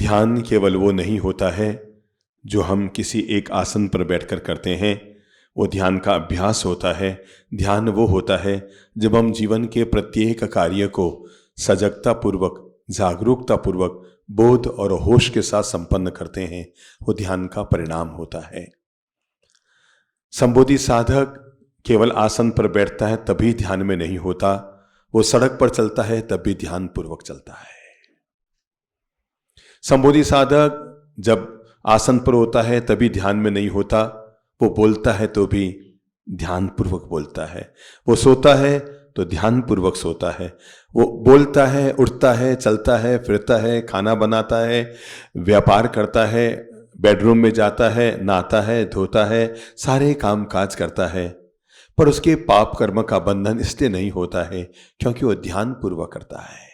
ध्यान केवल वो नहीं होता है जो हम किसी एक आसन पर बैठकर करते हैं, वो ध्यान का अभ्यास होता है। ध्यान वो होता है जब हम जीवन के प्रत्येक कार्य को सजगता पूर्वक, जागरूकता पूर्वक, बोध और होश के साथ संपन्न करते हैं, वो ध्यान का परिणाम होता है। संबोधि साधक केवल आसन पर बैठता है तभी ध्यान में नहीं होता, वो सड़क पर चलता है तब भी ध्यान पूर्वक चलता है। संबोधि साधक जब आसन पर होता है तभी ध्यान में नहीं होता, वो बोलता है तो भी ध्यान पूर्वक बोलता है, वो सोता है तो ध्यान पूर्वक सोता है, वो बोलता है, उठता है, चलता है, फिरता है, खाना बनाता है, व्यापार करता है, बेडरूम में जाता है, नहाता है, धोता है, सारे काम काज करता है, पर उसके पाप कर्म का बंधन इसलिए नहीं होता है क्योंकि वो ध्यान पूर्वक करता है।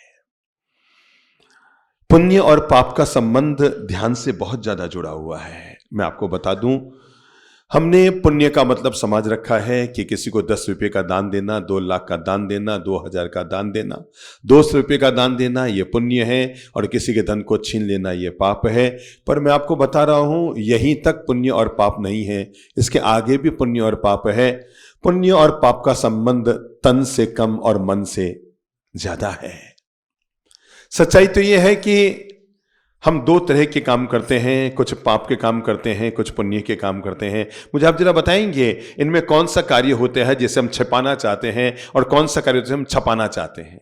पुण्य और पाप का संबंध ध्यान से बहुत ज्यादा जुड़ा हुआ है। मैं आपको बता दूं, हमने पुण्य का मतलब समझ रखा है कि किसी को 10 रुपये का दान देना, 2 लाख का दान देना, 2000 का दान देना, 200 रुपये का दान देना ये पुण्य है, और किसी के धन को छीन लेना ये पाप है। पर मैं आपको बता रहा हूं, यहीं तक पुण्य और पाप नहीं है, इसके आगे भी पुण्य और पाप है। पुण्य और पाप का संबंध तन से कम और मन से ज्यादा है। सच्चाई तो यह है कि हम 2 तरह के काम करते हैं, कुछ पाप के काम करते हैं, कुछ पुण्य के काम करते हैं। मुझे आप जरा बताएंगे इनमें कौन सा कार्य होता है जिसे हम छिपाना चाहते हैं और कौन सा कार्य जिसे हम छपाना चाहते हैं?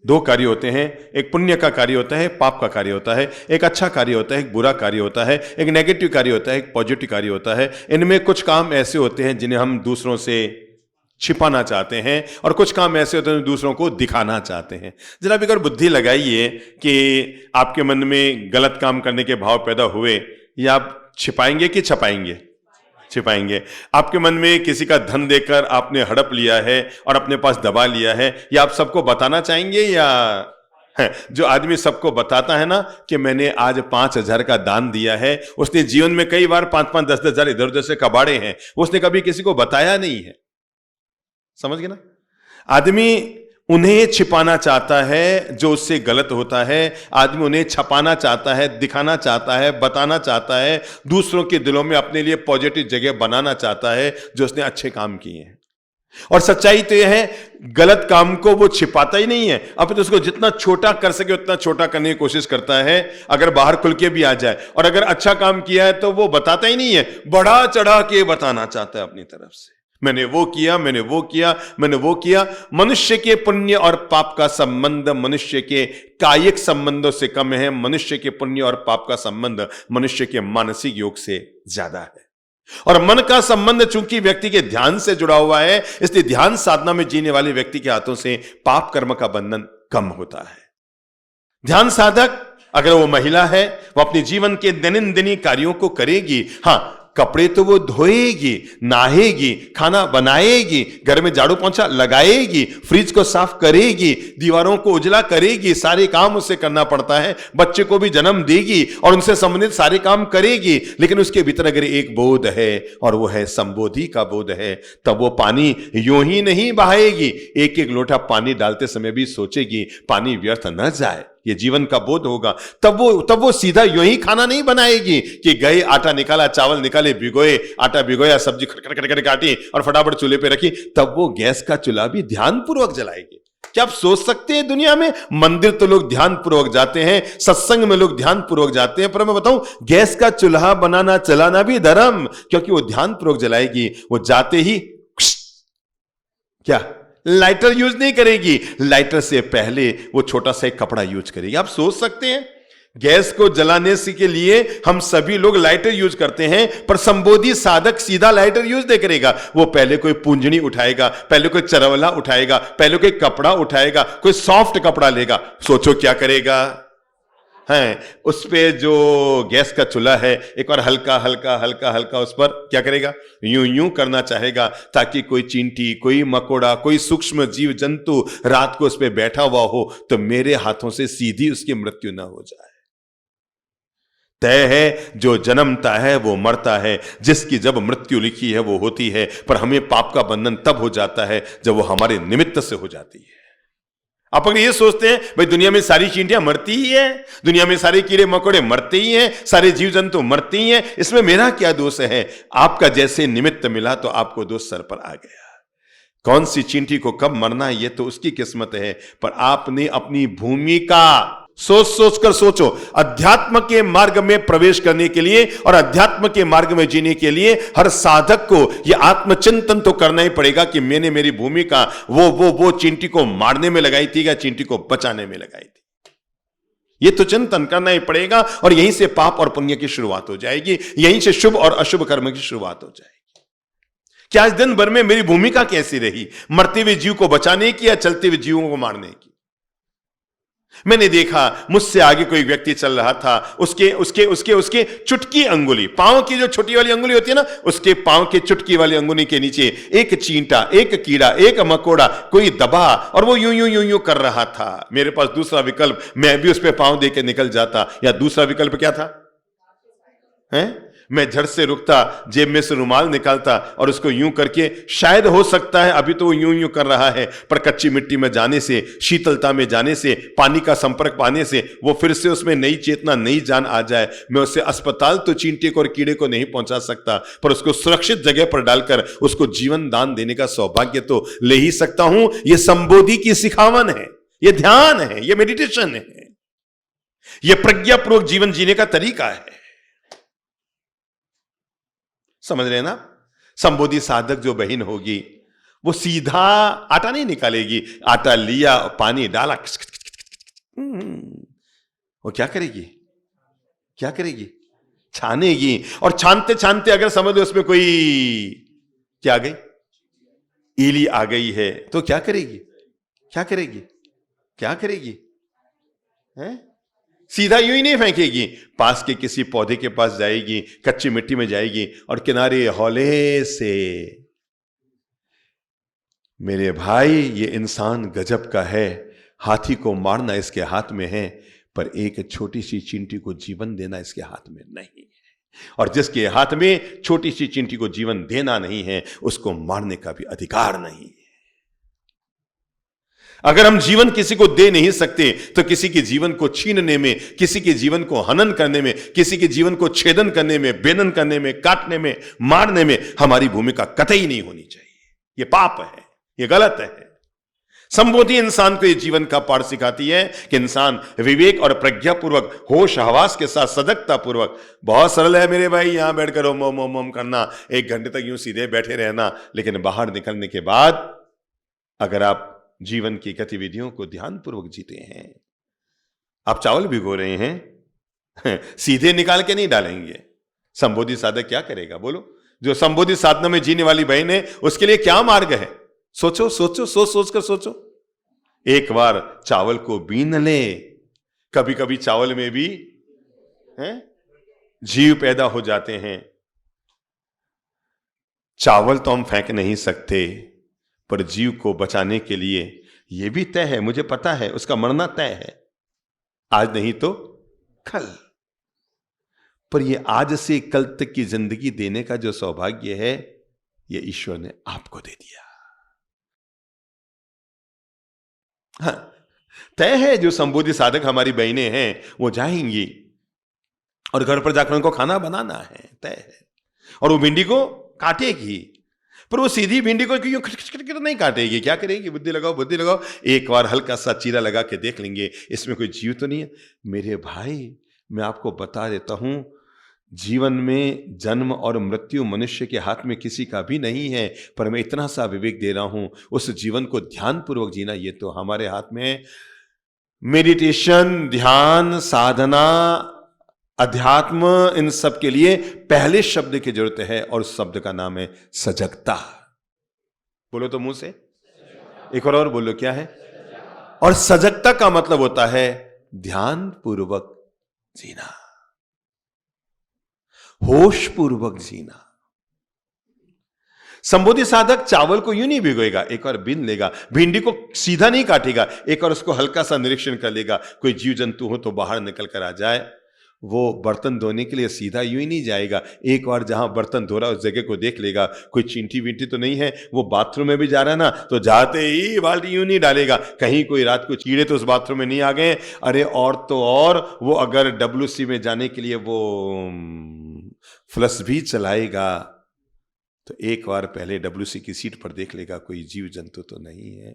2 कार्य होते हैं, एक पुण्य का कार्य होता है, पाप का कार्य होता है, एक अच्छा कार्य होता है, एक बुरा कार्य होता है, एक नेगेटिव कार्य होता है, एक पॉजिटिव कार्य होता है। इनमें कुछ काम ऐसे होते हैं जिन्हें हम दूसरों से छिपाना चाहते हैं और कुछ काम ऐसे होते हैं दूसरों को दिखाना चाहते हैं। जरा भी अगर बुद्धि लगाइए कि आपके मन में गलत काम करने के भाव पैदा हुए, या आप छिपाएंगे कि छपाएंगे? छिपाएंगे। आपके मन में किसी का धन देकर आपने हड़प लिया है और अपने पास दबा लिया है, या आप सबको बताना चाहेंगे? या है जो आदमी सबको बताता है ना कि मैंने आज 5000 का दान दिया है, उसने जीवन में कई बार 5-5, 10-10 हजार इधर उधर से कबाड़े हैं, उसने कभी किसी को बताया नहीं है। समझ गए ना? आदमी उन्हें छिपाना चाहता है जो उससे गलत होता है, आदमी उन्हें छपाना चाहता है, दिखाना चाहता है, बताना चाहता है, दूसरों के दिलों में अपने लिए पॉजिटिव जगह बनाना चाहता है जो उसने अच्छे काम किए हैं। और सच्चाई तो यह है, गलत काम को वो छिपाता ही नहीं है, अब तो उसको जितना छोटा कर सके उतना छोटा करने की कोशिश करता है, अगर बाहर खुल के भी आ जाए। और अगर अच्छा काम किया है तो वो बताता ही नहीं है, बढ़ा चढ़ा के बताना चाहता है अपनी तरफ से, मैंने वो किया, मैंने वो किया, मैंने वो किया। मनुष्य के पुण्य और पाप का संबंध मनुष्य के कायिक संबंधों से कम है, मनुष्य के पुण्य और पाप का संबंध मनुष्य के मानसिक योग से ज्यादा है। और मन का संबंध चूंकि व्यक्ति के ध्यान से जुड़ा हुआ है, इसलिए ध्यान साधना में जीने वाले व्यक्ति के हाथों से पाप कर्म का बंधन कम होता है। ध्यान साधक अगर वो महिला है, वो अपने जीवन के दैनंदिन कार्यों को करेगी। हाँ, कपड़े तो वो धोएगी, नहाएगी, खाना बनाएगी, घर में झाड़ू पोंछा लगाएगी, फ्रिज को साफ करेगी, दीवारों को उजला करेगी, सारे काम उससे करना पड़ता है, बच्चे को भी जन्म देगी और उनसे संबंधित सारे काम करेगी। लेकिन उसके भीतर अगर एक बोध है और वो है संबोधि का बोध है, तब वो पानी यूं ही नहीं बहाएगी, एक एक लोटा पानी डालते समय भी सोचेगी पानी व्यर्थ न जाए, ये जीवन का बोध होगा। तब वो सीधा यूं ही खाना नहीं बनाएगी कि गए, आटा निकाला, चावल निकाले, भिगोए, आटा भिगोया, सब्जी खटखट काटी और फटाफट चूल्हे पे रखी, तब वो गैस का चूल्हा भी ध्यान पूर्वक जलाएगी। क्या आप सोच सकते हैं, दुनिया में मंदिर तो लोग ध्यान पूर्वक जाते हैं, सत्संग में लोग ध्यान पूर्वक जाते हैं, पर मैं बताऊं गैस का चूल्हा बनाना चलाना भी धर्म, क्योंकि वो ध्यान पूर्वक जलाएगी। वो जाते ही क्या लाइटर यूज नहीं करेगी, लाइटर से पहले वो छोटा सा एक कपड़ा यूज करेगी। आप सोच सकते हैं, गैस को जलाने से के लिए हम सभी लोग लाइटर यूज करते हैं, पर संबोधि साधक सीधा लाइटर यूज नहीं करेगा। वो पहले कोई पूंजनी उठाएगा, पहले कोई चरवला उठाएगा, पहले कोई कपड़ा उठाएगा, कोई सॉफ्ट कपड़ा लेगा। सोचो क्या करेगा है, उस पे जो गैस का चूल्हा है एक और हल्का हल्का हल्का हल्का उस पर क्या करेगा, यूं यूं करना चाहेगा ताकि कोई चींटी, कोई मकोड़ा, कोई सूक्ष्म जीव जंतु रात को उस पे बैठा हुआ हो तो मेरे हाथों से सीधी उसकी मृत्यु ना हो जाए। तय है, जो जन्मता है वो मरता है, जिसकी जब मृत्यु लिखी है वो होती है, पर हमें पाप का बंधन तब हो जाता है जब वो हमारे निमित्त से हो जाती है। आप अगर ये सोचते हैं भाई दुनिया में सारी चींटियां मरती ही है, दुनिया में सारे कीड़े मकोड़े मरते ही हैं, सारे जीव जंतु मरते ही हैं, इसमें मेरा क्या दोष है? आपका जैसे निमित्त मिला तो आपको दोष सर पर आ गया। कौन सी चींटी को कब मरना है ये तो उसकी किस्मत है, पर आपने अपनी भूमिका सोच सोच कर सोचो। अध्यात्म के मार्ग में प्रवेश करने के लिए और अध्यात्म के मार्ग में जीने के लिए हर साधक को यह आत्मचिंतन तो करना ही पड़ेगा कि मैंने मेरी भूमिका वो चींटी को मारने में लगाई थी या चींटी को बचाने में लगाई थी। यह तो चिंतन करना ही पड़ेगा और यहीं से पाप और पुण्य की शुरुआत हो जाएगी, यहीं से शुभ और अशुभ कर्म की शुरुआत हो जाएगी। क्या आज दिन भर में मेरी भूमिका कैसी रही? मरते हुए जीव को बचाने की या चलते हुए जीवों को मारने की? मैंने देखा मुझसे आगे कोई व्यक्ति चल रहा था, उसके चुटकी अंगुली, पांव की जो छोटी वाली अंगुली होती है ना, उसके पांव के चुटकी वाली अंगुली के नीचे एक चींटा, एक कीड़ा, एक मकोड़ा कोई दबा और वो यूं यूं यूं यूं कर रहा था। मेरे पास दूसरा विकल्प, मैं भी उस पर पांव दे के निकल जाता, या दूसरा विकल्प क्या था? हैं? मैं झट से रुकता, जेब में से रुमाल निकालता और उसको यूं करके, शायद हो सकता है अभी तो वो यूं यूं कर रहा है, पर कच्ची मिट्टी में जाने से, शीतलता में जाने से, पानी का संपर्क पाने से वो फिर से उसमें नई चेतना, नई जान आ जाए। मैं उसे अस्पताल तो चींटे को और कीड़े को नहीं पहुंचा सकता, पर उसको सुरक्षित जगह पर डालकर उसको जीवन दान देने का सौभाग्य तो ले ही सकता हूं। यह संबोधि की सिखावन है, यह ध्यान है, यह मेडिटेशन है, यह प्रज्ञापूर्वक जीवन जीने का तरीका है। समझ रहे हैं ना? संबोधि साधक जो बहन होगी वो सीधा आटा नहीं निकालेगी, आटा लिया, पानी डाला, वो क्या करेगी? क्या करेगी? छानेगी। और छानते छानते अगर समझ लो उसमें कोई क्या आ गई, ईली आ गई है, तो क्या करेगी? क्या करेगी? क्या करेगी? हैं? सीधा यूं ही नहीं फेंकेगी, पास के किसी पौधे के पास जाएगी, कच्ची मिट्टी में जाएगी और किनारे हौले से, मेरे भाई ये इंसान गजब का है, हाथी को मारना इसके हाथ में है, पर एक छोटी सी चींटी को जीवन देना इसके हाथ में नहीं है। और जिसके हाथ में छोटी सी चींटी को जीवन देना नहीं है, उसको मारने का भी अधिकार नहीं है। अगर हम जीवन किसी को दे नहीं सकते तो किसी के जीवन को छीनने में, किसी के जीवन को हनन करने में, किसी के जीवन को छेदन करने में, बेदन करने में, काटने में, मारने में हमारी भूमिका कतई नहीं होनी चाहिए। यह पाप है, यह गलत है। संबोधि इंसान को यह जीवन का पाठ सिखाती है कि इंसान विवेक और प्रज्ञापूर्वक, होश हवास के साथ, सजगता पूर्वक, बहुत सरल है मेरे भाई, यहां बैठकर ओम ओम ओम ओम करना, 1 घंटे तक यूं सीधे बैठे रहना, लेकिन बाहर निकलने के बाद अगर आप जीवन की गतिविधियों को ध्यानपूर्वक जीते हैं, आप चावल भिगो रहे हैं, सीधे निकाल के नहीं डालेंगे। संबोधि साधक क्या करेगा बोलो? जो संबोधि साधना में जीने वाली बहन है उसके लिए क्या मार्ग है? सोचो सोचो, सोच कर सोचो। एक बार चावल को बीन ले, कभी कभी चावल में भी जीव पैदा हो जाते हैं। चावल तो हम फेंक नहीं सकते, पर जीव को बचाने के लिए यह भी तय है, मुझे पता है उसका मरना तय है, आज नहीं तो कल, पर यह आज से कल तक की जिंदगी देने का जो सौभाग्य है, यह ईश्वर ने आपको दे दिया। हाँ, तय है जो संबोधि साधक हमारी बहनें हैं वो जाएंगी और घर पर जाकर उनको खाना बनाना है, तय है, और वो भिंडी को काटेगी, पर वो सीधी भिंडी को क्यों खटखट नहीं काटेगी। क्या करेगी? बुद्धि लगाओ, बुद्धि लगाओ, एक बार हल्का सा चीरा लगा के देख लेंगे इसमें कोई जीव तो नहीं है। मेरे भाई मैं आपको बता देता हूं, जीवन में जन्म और मृत्यु मनुष्य के हाथ में किसी का भी नहीं है, पर मैं इतना सा विवेक दे रहा हूं, उस जीवन को ध्यानपूर्वक जीना ये तो हमारे हाथ में है। मेडिटेशन, ध्यान, साधना, अध्यात्म, इन सब के लिए पहले शब्द की जरूरत है और उस शब्द का नाम है सजगता। बोलो तो मुंह से, एक और बोलो, क्या है? और सजगता का मतलब होता है ध्यान पूर्वक जीना, होश पूर्वक जीना। संबोधि साधक चावल को यूं नहीं भिगोएगा, एक और बीन लेगा, भिंडी को सीधा नहीं काटेगा, एक और उसको हल्का सा निरीक्षण कर लेगा, कोई जीव जंतु हो तो बाहर निकल कर आ जाए, वो बर्तन धोने के लिए सीधा यूं ही नहीं जाएगा। एक बार जहां बर्तन धो रहा है उस जगह को देख लेगा, कोई चींटी वींटी तो नहीं है। वो बाथरूम में भी जा रहा है ना, तो जाते ही बाल्टी यूं नहीं डालेगा, कहीं कोई रात को कीड़े तो उस बाथरूम में नहीं आ गए। अरे और तो और वो अगर WC में जाने के लिए वो फ्लश भी चलाएगा तो एक बार पहले WC की सीट पर देख लेगा कोई जीव जंतु तो नहीं है।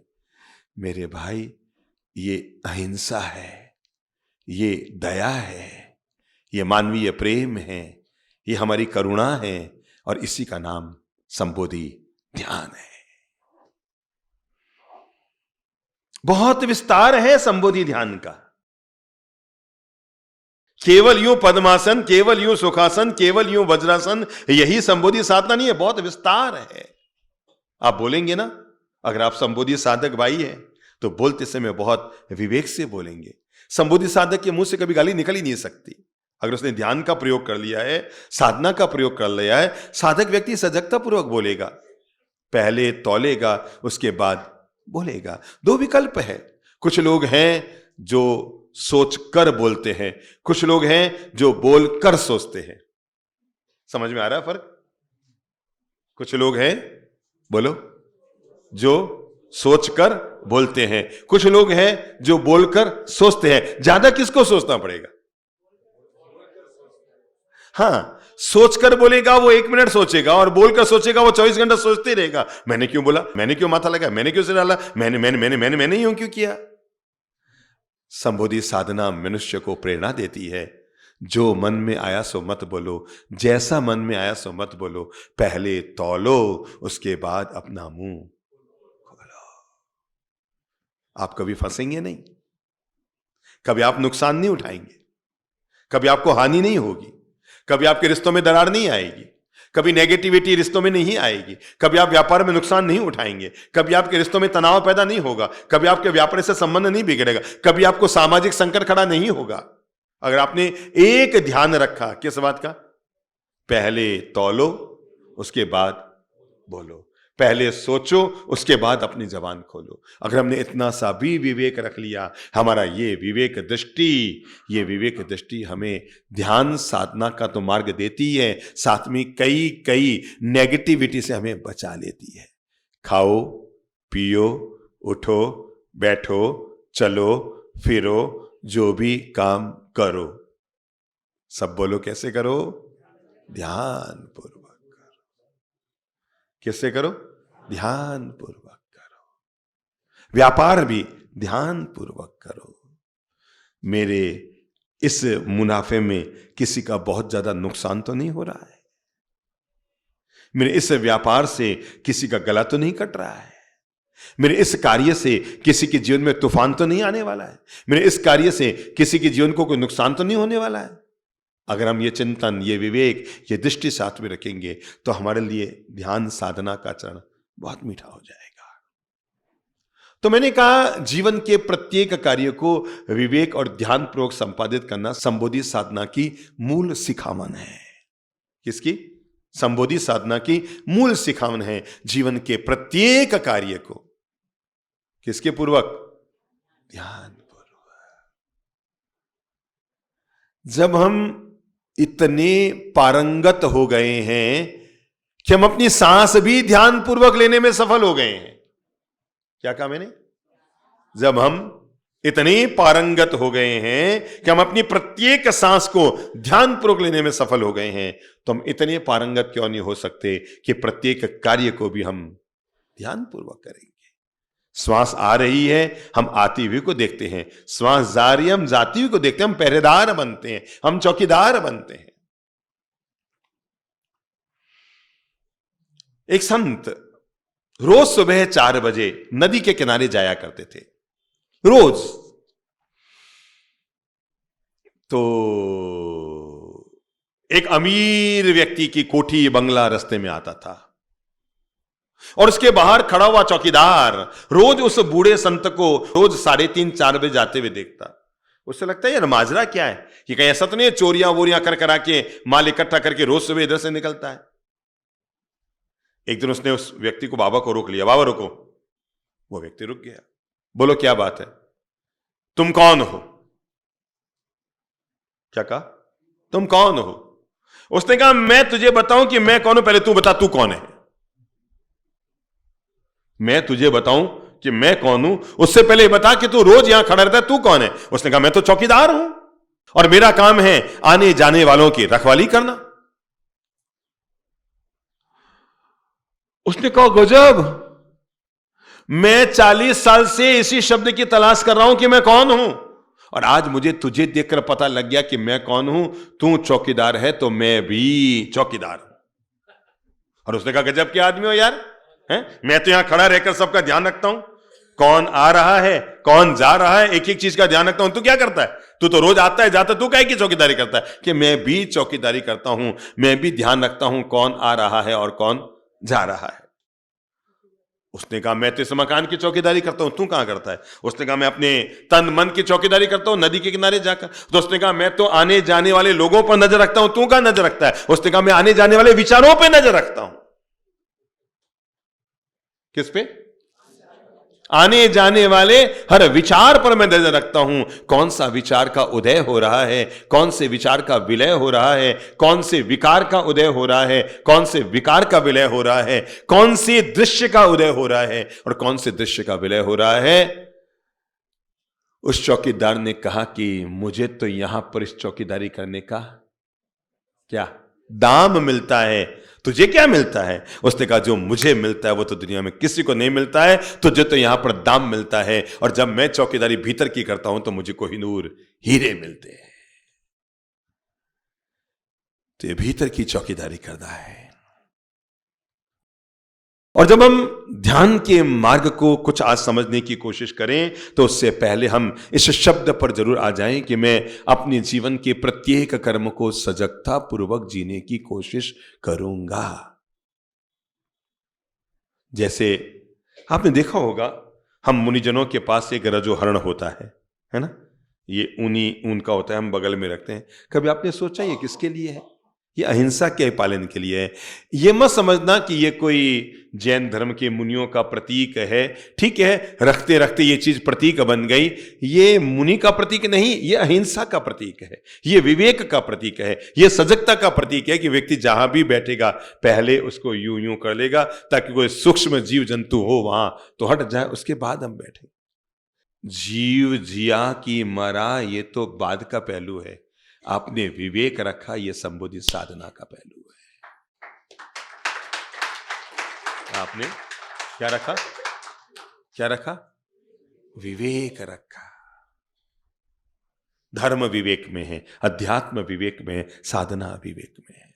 मेरे भाई, ये अहिंसा है, ये दया है, ये मानवीय प्रेम है, ये हमारी करुणा है, और इसी का नाम संबोधि ध्यान है। बहुत विस्तार है संबोधि ध्यान का। केवल यूं पद्मासन, केवल यूं सुखासन, केवल यूं वज्रासन, यही संबोधि साधना नहीं है, बहुत विस्तार है। आप बोलेंगे ना, अगर आप संबोधि साधक भाई हैं तो बोलते समय बहुत विवेक से बोलेंगे। संबोधि साधक के मुंह से कभी गाली निकल ही नहीं सकती। अगर उसने ध्यान का प्रयोग कर लिया है, साधना का प्रयोग कर लिया है, साधक व्यक्ति सजगता पूर्वक बोलेगा। पहले तौलेगा, उसके बाद बोलेगा। दो विकल्प है। कुछ लोग हैं जो सोच कर बोलते हैं, कुछ लोग हैं जो बोल कर सोचते हैं। समझ में आ रहा है फर्क? कुछ लोग हैं, बोलो, जो सोच कर बोलते हैं, कुछ लोग हैं जो बोलकर सोचते हैं। ज्यादा किसको सोचना पड़ेगा? हाँ, सोचकर बोलेगा वो 1 मिनट सोचेगा, और बोलकर सोचेगा वो 24 घंटा सोचते रहेगा। मैंने क्यों बोला, मैंने क्यों माथा लगाया, मैंने क्यों सिर डाला, मैंने यूं क्यों किया। संबोधि साधना मनुष्य को प्रेरणा देती है, जो मन में आया सो मत बोलो, जैसा मन में आया सो मत बोलो, पहले तौलो, उसके बाद अपना मुंह खोलो। आप कभी फंसेंगे नहीं, कभी आप नुकसान नहीं उठाएंगे, कभी आपको हानि नहीं होगी, कभी आपके रिश्तों में दरार नहीं आएगी, कभी नेगेटिविटी रिश्तों में नहीं आएगी, कभी आप व्यापार में नुकसान नहीं उठाएंगे, कभी आपके रिश्तों में तनाव पैदा नहीं होगा, कभी आपके व्यापार से संबंध नहीं बिगड़ेगा, कभी आपको सामाजिक संकट खड़ा नहीं होगा। अगर आपने एक ध्यान रखा, किस बात का? पहले तौलो, उसके बाद बोलो, पहले सोचो, उसके बाद अपनी जबान खोलो। अगर हमने इतना सा भी विवेक रख लिया, हमारा ये विवेक दृष्टि हमें ध्यान साधना का तो मार्ग देती है, साथ में कई कई नेगेटिविटी से हमें बचा लेती है। खाओ, पियो, उठो, बैठो, चलो, फिरो, जो भी काम करो, सब बोलो कैसे करो? ध्यान पूर्वक करो। किससे करो? ध्यान पूर्वक करो। व्यापार भी ध्यान पूर्वक करो। मेरे इस मुनाफे में किसी का बहुत ज्यादा नुकसान तो नहीं हो रहा है, मेरे इस व्यापार से किसी का गला तो नहीं कट रहा है, मेरे इस कार्य से किसी के जीवन में तूफान तो नहीं आने वाला है, मेरे इस कार्य से किसी के जीवन को कोई नुकसान तो नहीं होने वाला है। अगर हम ये चिंतन, ये विवेक, ये दृष्टि साथ में रखेंगे तो हमारे लिए ध्यान साधना का चरण बहुत मीठा हो जाएगा। तो मैंने कहा, जीवन के प्रत्येक कार्य को विवेक और ध्यान पूर्वक संपादित करना संबोधि साधना की मूल सिखावन है। किसकी? संबोधि साधना की मूल सिखावन है। जीवन के प्रत्येक कार्य को किसके पूर्वक? ध्यान पूर्वक। जब हम इतने पारंगत हो गए हैं कि हम अपनी सांस भी ध्यान पूर्वक लेने में सफल हो गए हैं। क्या कहा मैंने? जब हम इतने पारंगत हो गए हैं कि हम अपनी प्रत्येक सांस को ध्यान पूर्वक लेने में सफल हो गए हैं, तो हम इतने पारंगत क्यों नहीं हो सकते कि प्रत्येक कार्य को भी हम ध्यान पूर्वक करेंगे। श्वास आ रही है, हम आती हुई को देखते हैं, श्वास जा रही है, हम जाती हुई को देखते हैं, हम पहरेदार बनते हैं, हम चौकीदार बनते हैं। एक संत रोज सुबह 4 बजे नदी के किनारे जाया करते थे, रोज। तो एक अमीर व्यक्ति की कोठी, बंगला रास्ते में आता था, और उसके बाहर खड़ा हुआ चौकीदार रोज उस बूढ़े संत को रोज 3:30-4 बजे जाते हुए देखता। उससे लगता है यार माजरा क्या है, कि कहीं ऐसा तो नहीं चोरियां वोरियां कर करा के माल इकट्ठा करके रोज सुबह इधर से निकलता है। एक दिन उसने उस व्यक्ति को, बाबा को रोक लिया। बाबा रुको। वो व्यक्ति रुक गया। बोलो क्या बात है? तुम कौन हो? क्या कहा? तुम कौन हो? उसने कहा मैं तुझे बताऊं कि मैं कौन हूं, पहले तू बता तू कौन है। मैं तुझे बताऊं कि मैं कौन हूं, उससे पहले बता कि तू रोज यहां खड़ा रहता है, तू कौन है? उसने कहा मैं तो चौकीदार हूं और मेरा काम है आने जाने वालों की रखवाली करना। उसने कहा गजब, मैं 40 साल से इसी शब्द की तलाश कर रहा हूं कि मैं कौन हूं, और आज मुझे तुझे देखकर पता लग गया कि मैं कौन हूं। तू चौकीदार है तो मैं भी चौकीदार हूं। और उसने कहा गजब के आदमी हो यार, हैं? मैं तो यहां खड़ा रहकर सबका ध्यान रखता हूं, कौन आ रहा है कौन जा रहा है, एक एक चीज का ध्यान रखता हूं। तू क्या करता है? तू तो रोज आता है जाता है, तू काहे की चौकीदारी करता है? कि मैं भी चौकीदारी करता हूं, मैं भी ध्यान रखता हूं कौन आ रहा है और कौन जा रहा है। उसने कहा मैं तो इस मकान की चौकीदारी करता हूं, तू कहां करता है? उसने कहा मैं अपने तन मन की चौकीदारी करता हूं नदी के किनारे जाकर। तो उसने कहा मैं तो आने जाने वाले लोगों पर नजर रखता हूं, तू कहां नजर रखता है? उसने कहा मैं आने जाने वाले विचारों पर नजर रखता हूं। किस पे? आने जाने वाले हर विचार पर मैं नजर रखता हूं, कौन सा विचार का उदय हो रहा है, कौन से विचार का विलय हो रहा है, कौन से विकार का उदय हो रहा है, कौन से विकार का विलय हो रहा है, कौन से दृश्य का उदय हो रहा है और कौन से दृश्य का विलय हो रहा है। उस चौकीदार ने कहा कि मुझे तो यहां पर इस चौकीदारी करने का क्या दाम मिलता है, तुझे क्या मिलता है? उसने कहा जो मुझे मिलता है वो तो दुनिया में किसी को नहीं मिलता है, तुझे तो यहां पर दाम मिलता है, और जब मैं चौकीदारी भीतर की करता हूं तो मुझे कोहिनूर हीरे मिलते हैं। तो ये भीतर की चौकीदारी करता है। और जब हम ध्यान के मार्ग को कुछ आज समझने की कोशिश करें तो उससे पहले हम इस शब्द पर जरूर आ जाएं कि मैं अपने जीवन के प्रत्येक कर्म को सजगता पूर्वक जीने की कोशिश करूंगा। जैसे आपने देखा होगा, हम मुनिजनों के पास एक रजोहरण होता है ना? ये ऊनी ऊन का होता है, हम बगल में रखते हैं। कभी आपने सोचा ये किसके लिए है? ये अहिंसा के पालन के लिए है। ये मत समझना कि ये कोई जैन धर्म के मुनियों का प्रतीक है। ठीक है, रखते रखते ये चीज प्रतीक बन गई। ये मुनि का प्रतीक नहीं, ये अहिंसा का प्रतीक है, ये विवेक का प्रतीक है, ये सजगता का प्रतीक है कि व्यक्ति जहां भी बैठेगा पहले उसको यूं यूं कर लेगा ताकि कोई सूक्ष्म जीव जंतु हो वहां तो हट जाए, उसके बाद हम बैठे। जीव जिया की मरा ये तो बाद का पहलू है, आपने विवेक रखा ये संबोधि साधना का पहलू है। आपने क्या रखा? क्या रखा? विवेक रखा। धर्म विवेक में है, अध्यात्म विवेक में है, साधना विवेक में है।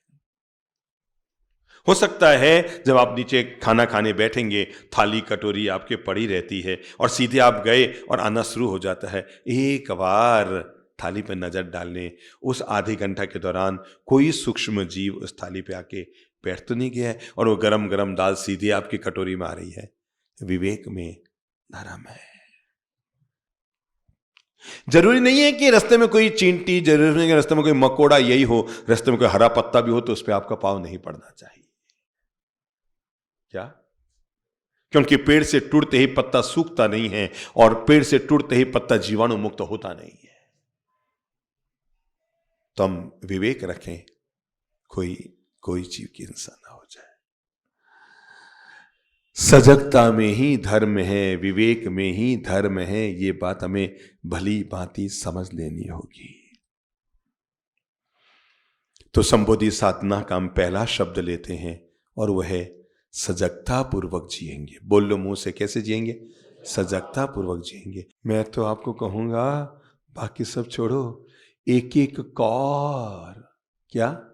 हो सकता है जब आप नीचे खाना खाने बैठेंगे, थाली कटोरी आपके पड़ी रहती है और सीधे आप गए और आना शुरू हो जाता है, एक बार थाली पर नजर डालने, उस आधे घंटा के दौरान कोई सूक्ष्म जीव उस थाली पे आके बैठ तो नहीं गया है और वो गरम गरम दाल सीधे आपकी कटोरी में आ रही है। विवेक में धर्म है। जरूरी नहीं है कि रास्ते में कोई चींटी, जरूरी नहीं है कि रास्ते में कोई मकोड़ा यही हो, रास्ते में कोई हरा पत्ता भी हो तो उस पर आपका पाँव नहीं पड़ना चाहिए। क्या? क्योंकि पेड़ से टूटते ही पत्ता सूखता नहीं है और पेड़ से टूटते ही पत्ता जीवाणु मुक्त होता नहीं है। तो हम विवेक रखें, कोई जीव की हिंसा ना हो जाए। सजगता में ही धर्म है, विवेक में ही धर्म है, ये बात हमें भली भांति समझ लेनी होगी। तो संबोधि साधना का हम पहला शब्द लेते हैं और वह है सजगता पूर्वक जिएंगे। बोल लो मुंह से, कैसे जिएंगे? सजगता पूर्वक जिएंगे। मैं तो आपको कहूंगा बाकी सब छोड़ो, एक एक कौर, क्या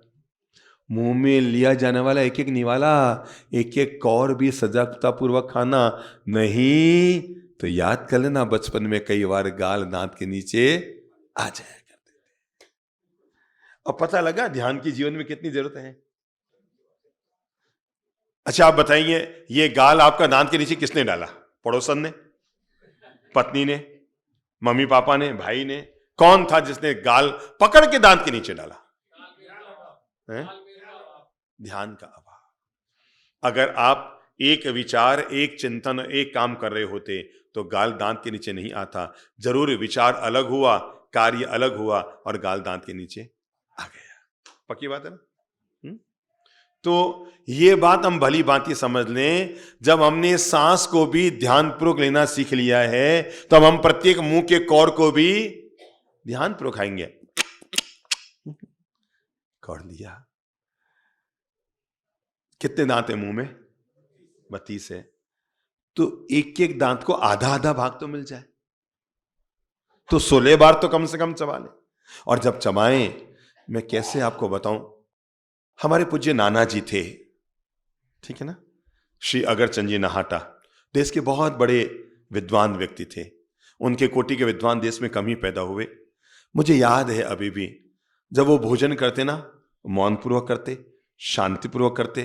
मुंह में लिया जाने वाला एक एक निवाला, एक एक कौर भी सजगता पूर्वक खाना नहीं तो याद कर लेना बचपन में कई बार गाल दांत के नीचे आ जाया करते थे। और पता लगा ध्यान की जीवन में कितनी जरूरत है। अच्छा आप बताइए, ये गाल आपका दांत के नीचे किसने डाला? पड़ोसन ने, पत्नी ने, मम्मी पापा ने, भाई ने? कौन था जिसने गाल पकड़ के दांत के नीचे डाला? ध्यान का अभाव। अगर आप एक विचार, एक चिंतन, एक काम कर रहे होते तो गाल दांत के नीचे नहीं आता। जरूर विचार अलग हुआ, कार्य अलग हुआ और गाल दांत के नीचे आ गया। पक्की बात है ना? तो ये बात हम भली भांति समझ लें, जब हमने सांस को भी ध्यानपूर्वक लेना सीख लिया है, तब हम प्रत्येक मुंह के कौर को भी ध्यानपूर्वक खाएंगे। कौर लिया। कितने दांत है मुंह में? 32 है। तो एक एक दांत को आधा आधा भाग तो मिल जाए, तो 16 बार तो कम से कम चबा ले। और जब चबाएं, मैं कैसे आपको बताऊं, हमारे पूज्य नाना जी थे, ठीक है ना, श्री अगरचंद जी नाहाटा, देश के बहुत बड़े विद्वान व्यक्ति थे। उनके कोटि के विद्वान देश में कम ही पैदा हुए। मुझे याद है अभी भी, जब वो भोजन करते ना, मौन पूर्वक करते, शांतिपूर्वक करते,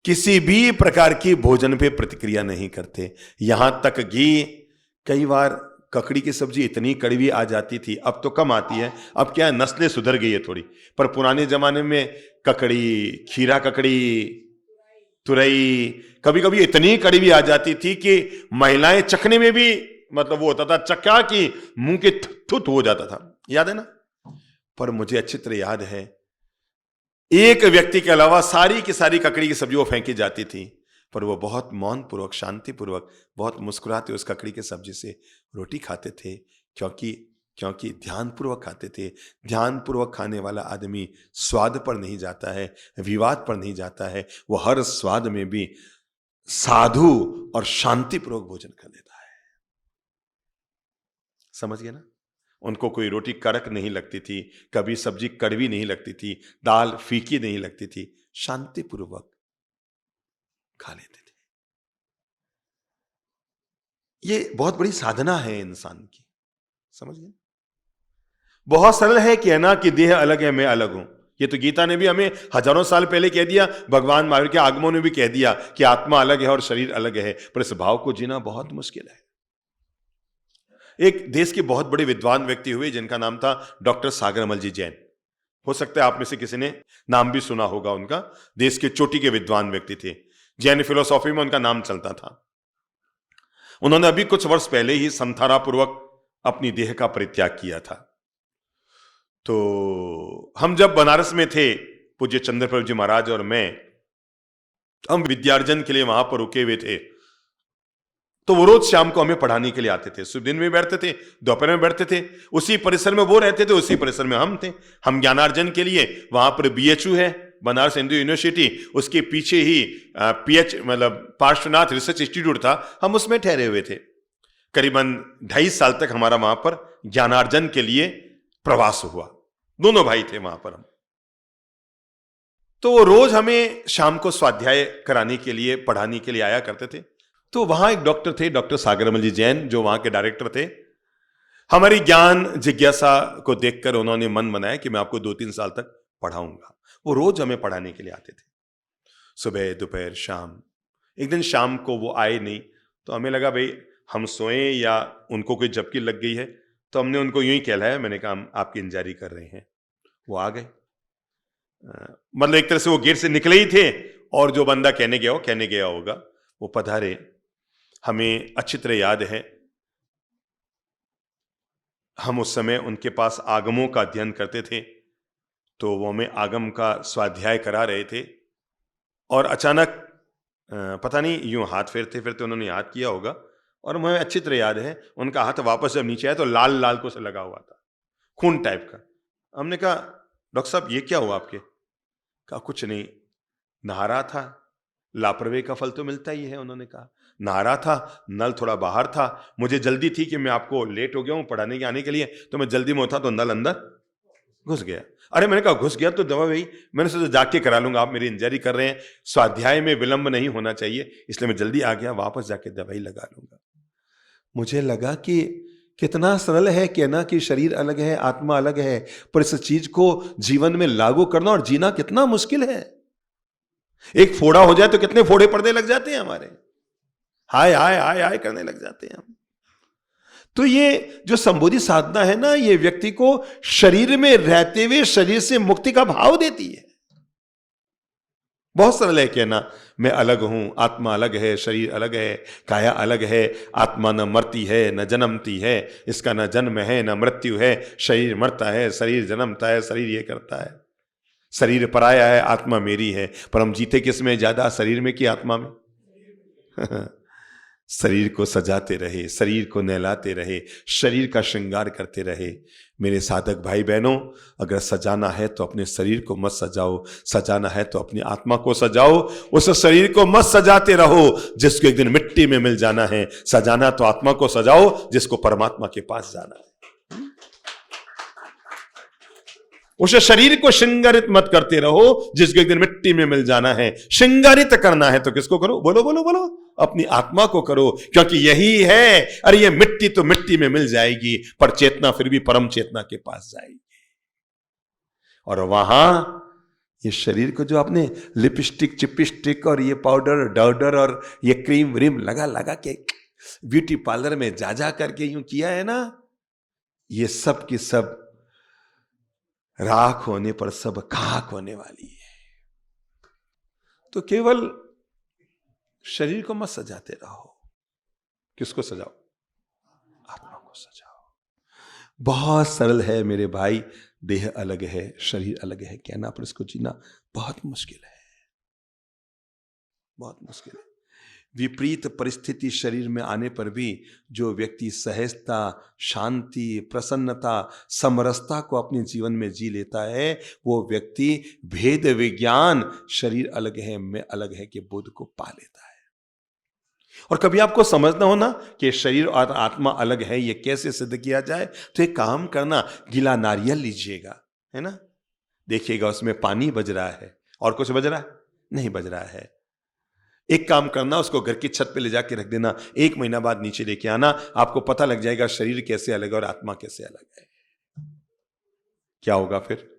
किसी भी प्रकार की भोजन पे प्रतिक्रिया नहीं करते। यहां तक कि कई बार ककड़ी की सब्जी इतनी कड़वी आ जाती थी, अब तो कम आती है, अब क्या है, नस्लें सुधर गई है थोड़ी, पर पुराने जमाने में ककड़ी, खीरा ककड़ी, तुरई, कभी कभी इतनी कड़वी आ जाती थी कि महिलाएं चखने में भी, मतलब वो होता था चक्का कि मुंह के थुत हो जाता था, याद है ना? पर मुझे अच्छी तरह याद है, एक व्यक्ति के अलावा सारी की सारी ककड़ी की सब्जी वो फेंकी जाती थी, पर वो बहुत मौन पूर्वक, शांति पूर्वक, बहुत मुस्कुराते उस ककड़ी की सब्जी से रोटी खाते थे, क्योंकि ध्यानपूर्वक खाते थे। ध्यानपूर्वक खाने वाला आदमी स्वाद पर नहीं जाता है, विवाद पर नहीं जाता है, वो हर स्वाद में भी साधु और शांतिपूर्वक भोजन कर लेता है। समझ गए ना? उनको कोई रोटी कड़क नहीं लगती थी, कभी सब्जी कड़वी नहीं लगती थी, दाल फीकी नहीं लगती थी, शांतिपूर्वक खा लेते थे। ये बहुत बड़ी साधना है इंसान की, समझ गए? बहुत सरल है कि है ना, कि देह अलग है, मैं अलग हूं। ये तो गीता ने भी हमें हजारों साल पहले कह दिया, भगवान महावीर के आगमों ने भी कह दिया कि आत्मा अलग है और शरीर अलग है, पर इस भाव को जीना बहुत मुश्किल है। एक देश के बहुत बड़े विद्वान व्यक्ति हुए जिनका नाम था डॉक्टर सागरमल जी जैन। हो सकता है आप में से किसी ने नाम भी सुना होगा उनका। देश के चोटी के विद्वान व्यक्ति थे, जैन फिलोसॉफी में उनका नाम चलता था। उन्होंने अभी कुछ वर्ष पहले ही संथारा पूर्वक अपनी देह का परित्याग किया था। तो हम जब बनारस में थे, पूज्य चंद्रप्रभु जी महाराज और मैं, हम विद्यार्जन के लिए वहां पर रुके हुए थे। तो वो रोज शाम को हमें पढ़ाने के लिए आते थे। सुबह दिन में बैठते थे, दोपहर में बैठते थे, उसी परिसर में वो रहते थे, उसी परिसर में हम थे। हम ज्ञानार्जन के लिए, वहां पर BHU है, बनारस हिंदू यूनिवर्सिटी, उसके पीछे ही मतलब पार्श्वनाथ रिसर्च इंस्टीट्यूट था, हम उसमें ठहरे हुए थे। करीबन 2.5 साल तक हमारा वहां पर ज्ञानार्जन के लिए प्रवास हुआ। दोनों भाई थे वहां पर हम। तो वो रोज हमें शाम को स्वाध्याय कराने के लिए, पढ़ाने के लिए आया करते थे। तो वहां एक डॉक्टर थे, डॉक्टर सागरमल जी जैन, जो वहां के डायरेक्टर थे। हमारी ज्ञान जिज्ञासा को देखकर उन्होंने मन बनाया कि मैं आपको 2-3 साल तक पढ़ाऊंगा। वो रोज हमें पढ़ाने के लिए आते थे, सुबह, दोपहर, शाम। एक दिन शाम को वो आए नहीं, तो हमें लगा भाई हम सोए या उनको कोई झपकी लग गई है, तो हमने उनको यूं ही कहलाया। मैंने कहा हम आपकी इंतजारी कर रहे हैं। वो आ गए, मतलब एक तरह से वो गेट से निकले ही थे, और जो बंदा कहने गया होगा, वो पधारे। हमें अच्छी तरह याद है, हम उस समय उनके पास आगमों का अध्ययन करते थे, तो वो हमें आगम का स्वाध्याय करा रहे थे। और अचानक पता नहीं यूं हाथ फेरते फेरते उन्होंने याद किया होगा, और मुझे अच्छी तरह याद है उनका हाथ वापस जब नीचे आया तो लाल लाल को से लगा हुआ था, खून टाइप का। हमने कहा डॉक्टर साहब ये क्या हुआ आपके? कहा कुछ नहीं, नहा रहा था, लापरवाही का फल तो मिलता ही है। उन्होंने कहा नहा रहा था, नल थोड़ा बाहर था, मुझे जल्दी थी कि मैं आपको लेट हो गया हूं पढ़ाने के आने के लिए, तो मैं जल्दी में उठा तो नल अंदर घुस गया। अरे मैंने कहा घुस गया तो दवा भाई, मैंने सोचा जाके करा लूंगा, आप मेरी इंतजारी कर रहे हैं, स्वाध्याय में विलंब नहीं होना चाहिए, इसलिए मैं जल्दी आ गया, वापस जाके दवाई लगा लूंगा। मुझे लगा कि कितना सरल है कि ना, कि शरीर अलग है, आत्मा अलग है, पर इस चीज को जीवन में लागू करना और जीना कितना मुश्किल है। एक फोड़ा हो जाए तो कितने फोड़े पड़ने लग जाते हैं हमारे, हाय हाय हाय हाय करने लग जाते हैं हम। तो ये जो संबोधि साधना है ना, ये व्यक्ति को शरीर में रहते हुए शरीर से मुक्ति का भाव देती है। बहुत सरल है कहना, मैं अलग हूं, आत्मा अलग है, शरीर अलग है, काया अलग है, आत्मा न मरती है न जन्मती है, इसका न जन्म है न मृत्यु है, शरीर मरता है, शरीर जन्मता है, शरीर ये करता है। शरीर पराया है, आत्मा मेरी है। पर हम जीते किस में ज्यादा, शरीर में कि आत्मा में? शरीर को सजाते रहे, शरीर को नहलाते रहे, शरीर का श्रृंगार करते रहे। मेरे साधक भाई बहनों, अगर सजाना है तो अपने शरीर को मत सजाओ, सजाना है तो अपनी आत्मा को सजाओ। उस शरीर को मत सजाते रहो जिसको एक दिन मिट्टी में मिल जाना है। सजाना तो आत्मा को सजाओ जिसको परमात्मा के पास जाना है। उस शरीर को श्रृंगारित मत करते रहो जिसको एक दिन मिट्टी में मिल जाना है। श्रृंगारित करना है तो किसको करो? बोलो बोलो बोलो, अपनी आत्मा को करो, क्योंकि यही है। अरे ये मिट्टी तो मिट्टी में मिल जाएगी, पर चेतना फिर भी परम चेतना के पास जाएगी। और वहां ये शरीर को जो आपने लिपस्टिक चिपस्टिक और ये पाउडर डाउडर और ये क्रीम व्रीम लगा लगा के ब्यूटी पार्लर में जा जा करके यूं किया है ना, ये सब की सब राख होने पर सब खाक होने वाली है। तो केवल शरीर को मत सजाते रहो। किसको सजाओ? आत्मा को सजाओ। बहुत सरल है मेरे भाई, देह अलग है, शरीर अलग है कहना, पर इसको जीना बहुत मुश्किल है, बहुत मुश्किल है। विपरीत परिस्थिति शरीर में आने पर भी जो व्यक्ति सहजता, शांति, प्रसन्नता, समरसता को अपने जीवन में जी लेता है, वो व्यक्ति भेद विज्ञान शरीर अलग है मैं अलग है के बोध को पा लेता है। और कभी आपको समझना हो ना कि शरीर और आत्मा अलग है, ये कैसे सिद्ध किया जाए, तो एक काम करना, गीला नारियल लीजिएगा, है ना, देखिएगा उसमें पानी बज रहा है और कुछ बज रहा है? नहीं बज रहा है। एक काम करना, उसको घर की छत पे ले जाके रख देना, 1 महीना बाद नीचे लेके आना, आपको पता लग जाएगा शरीर कैसे अलग है और आत्मा कैसे अलग है। क्या होगा फिर?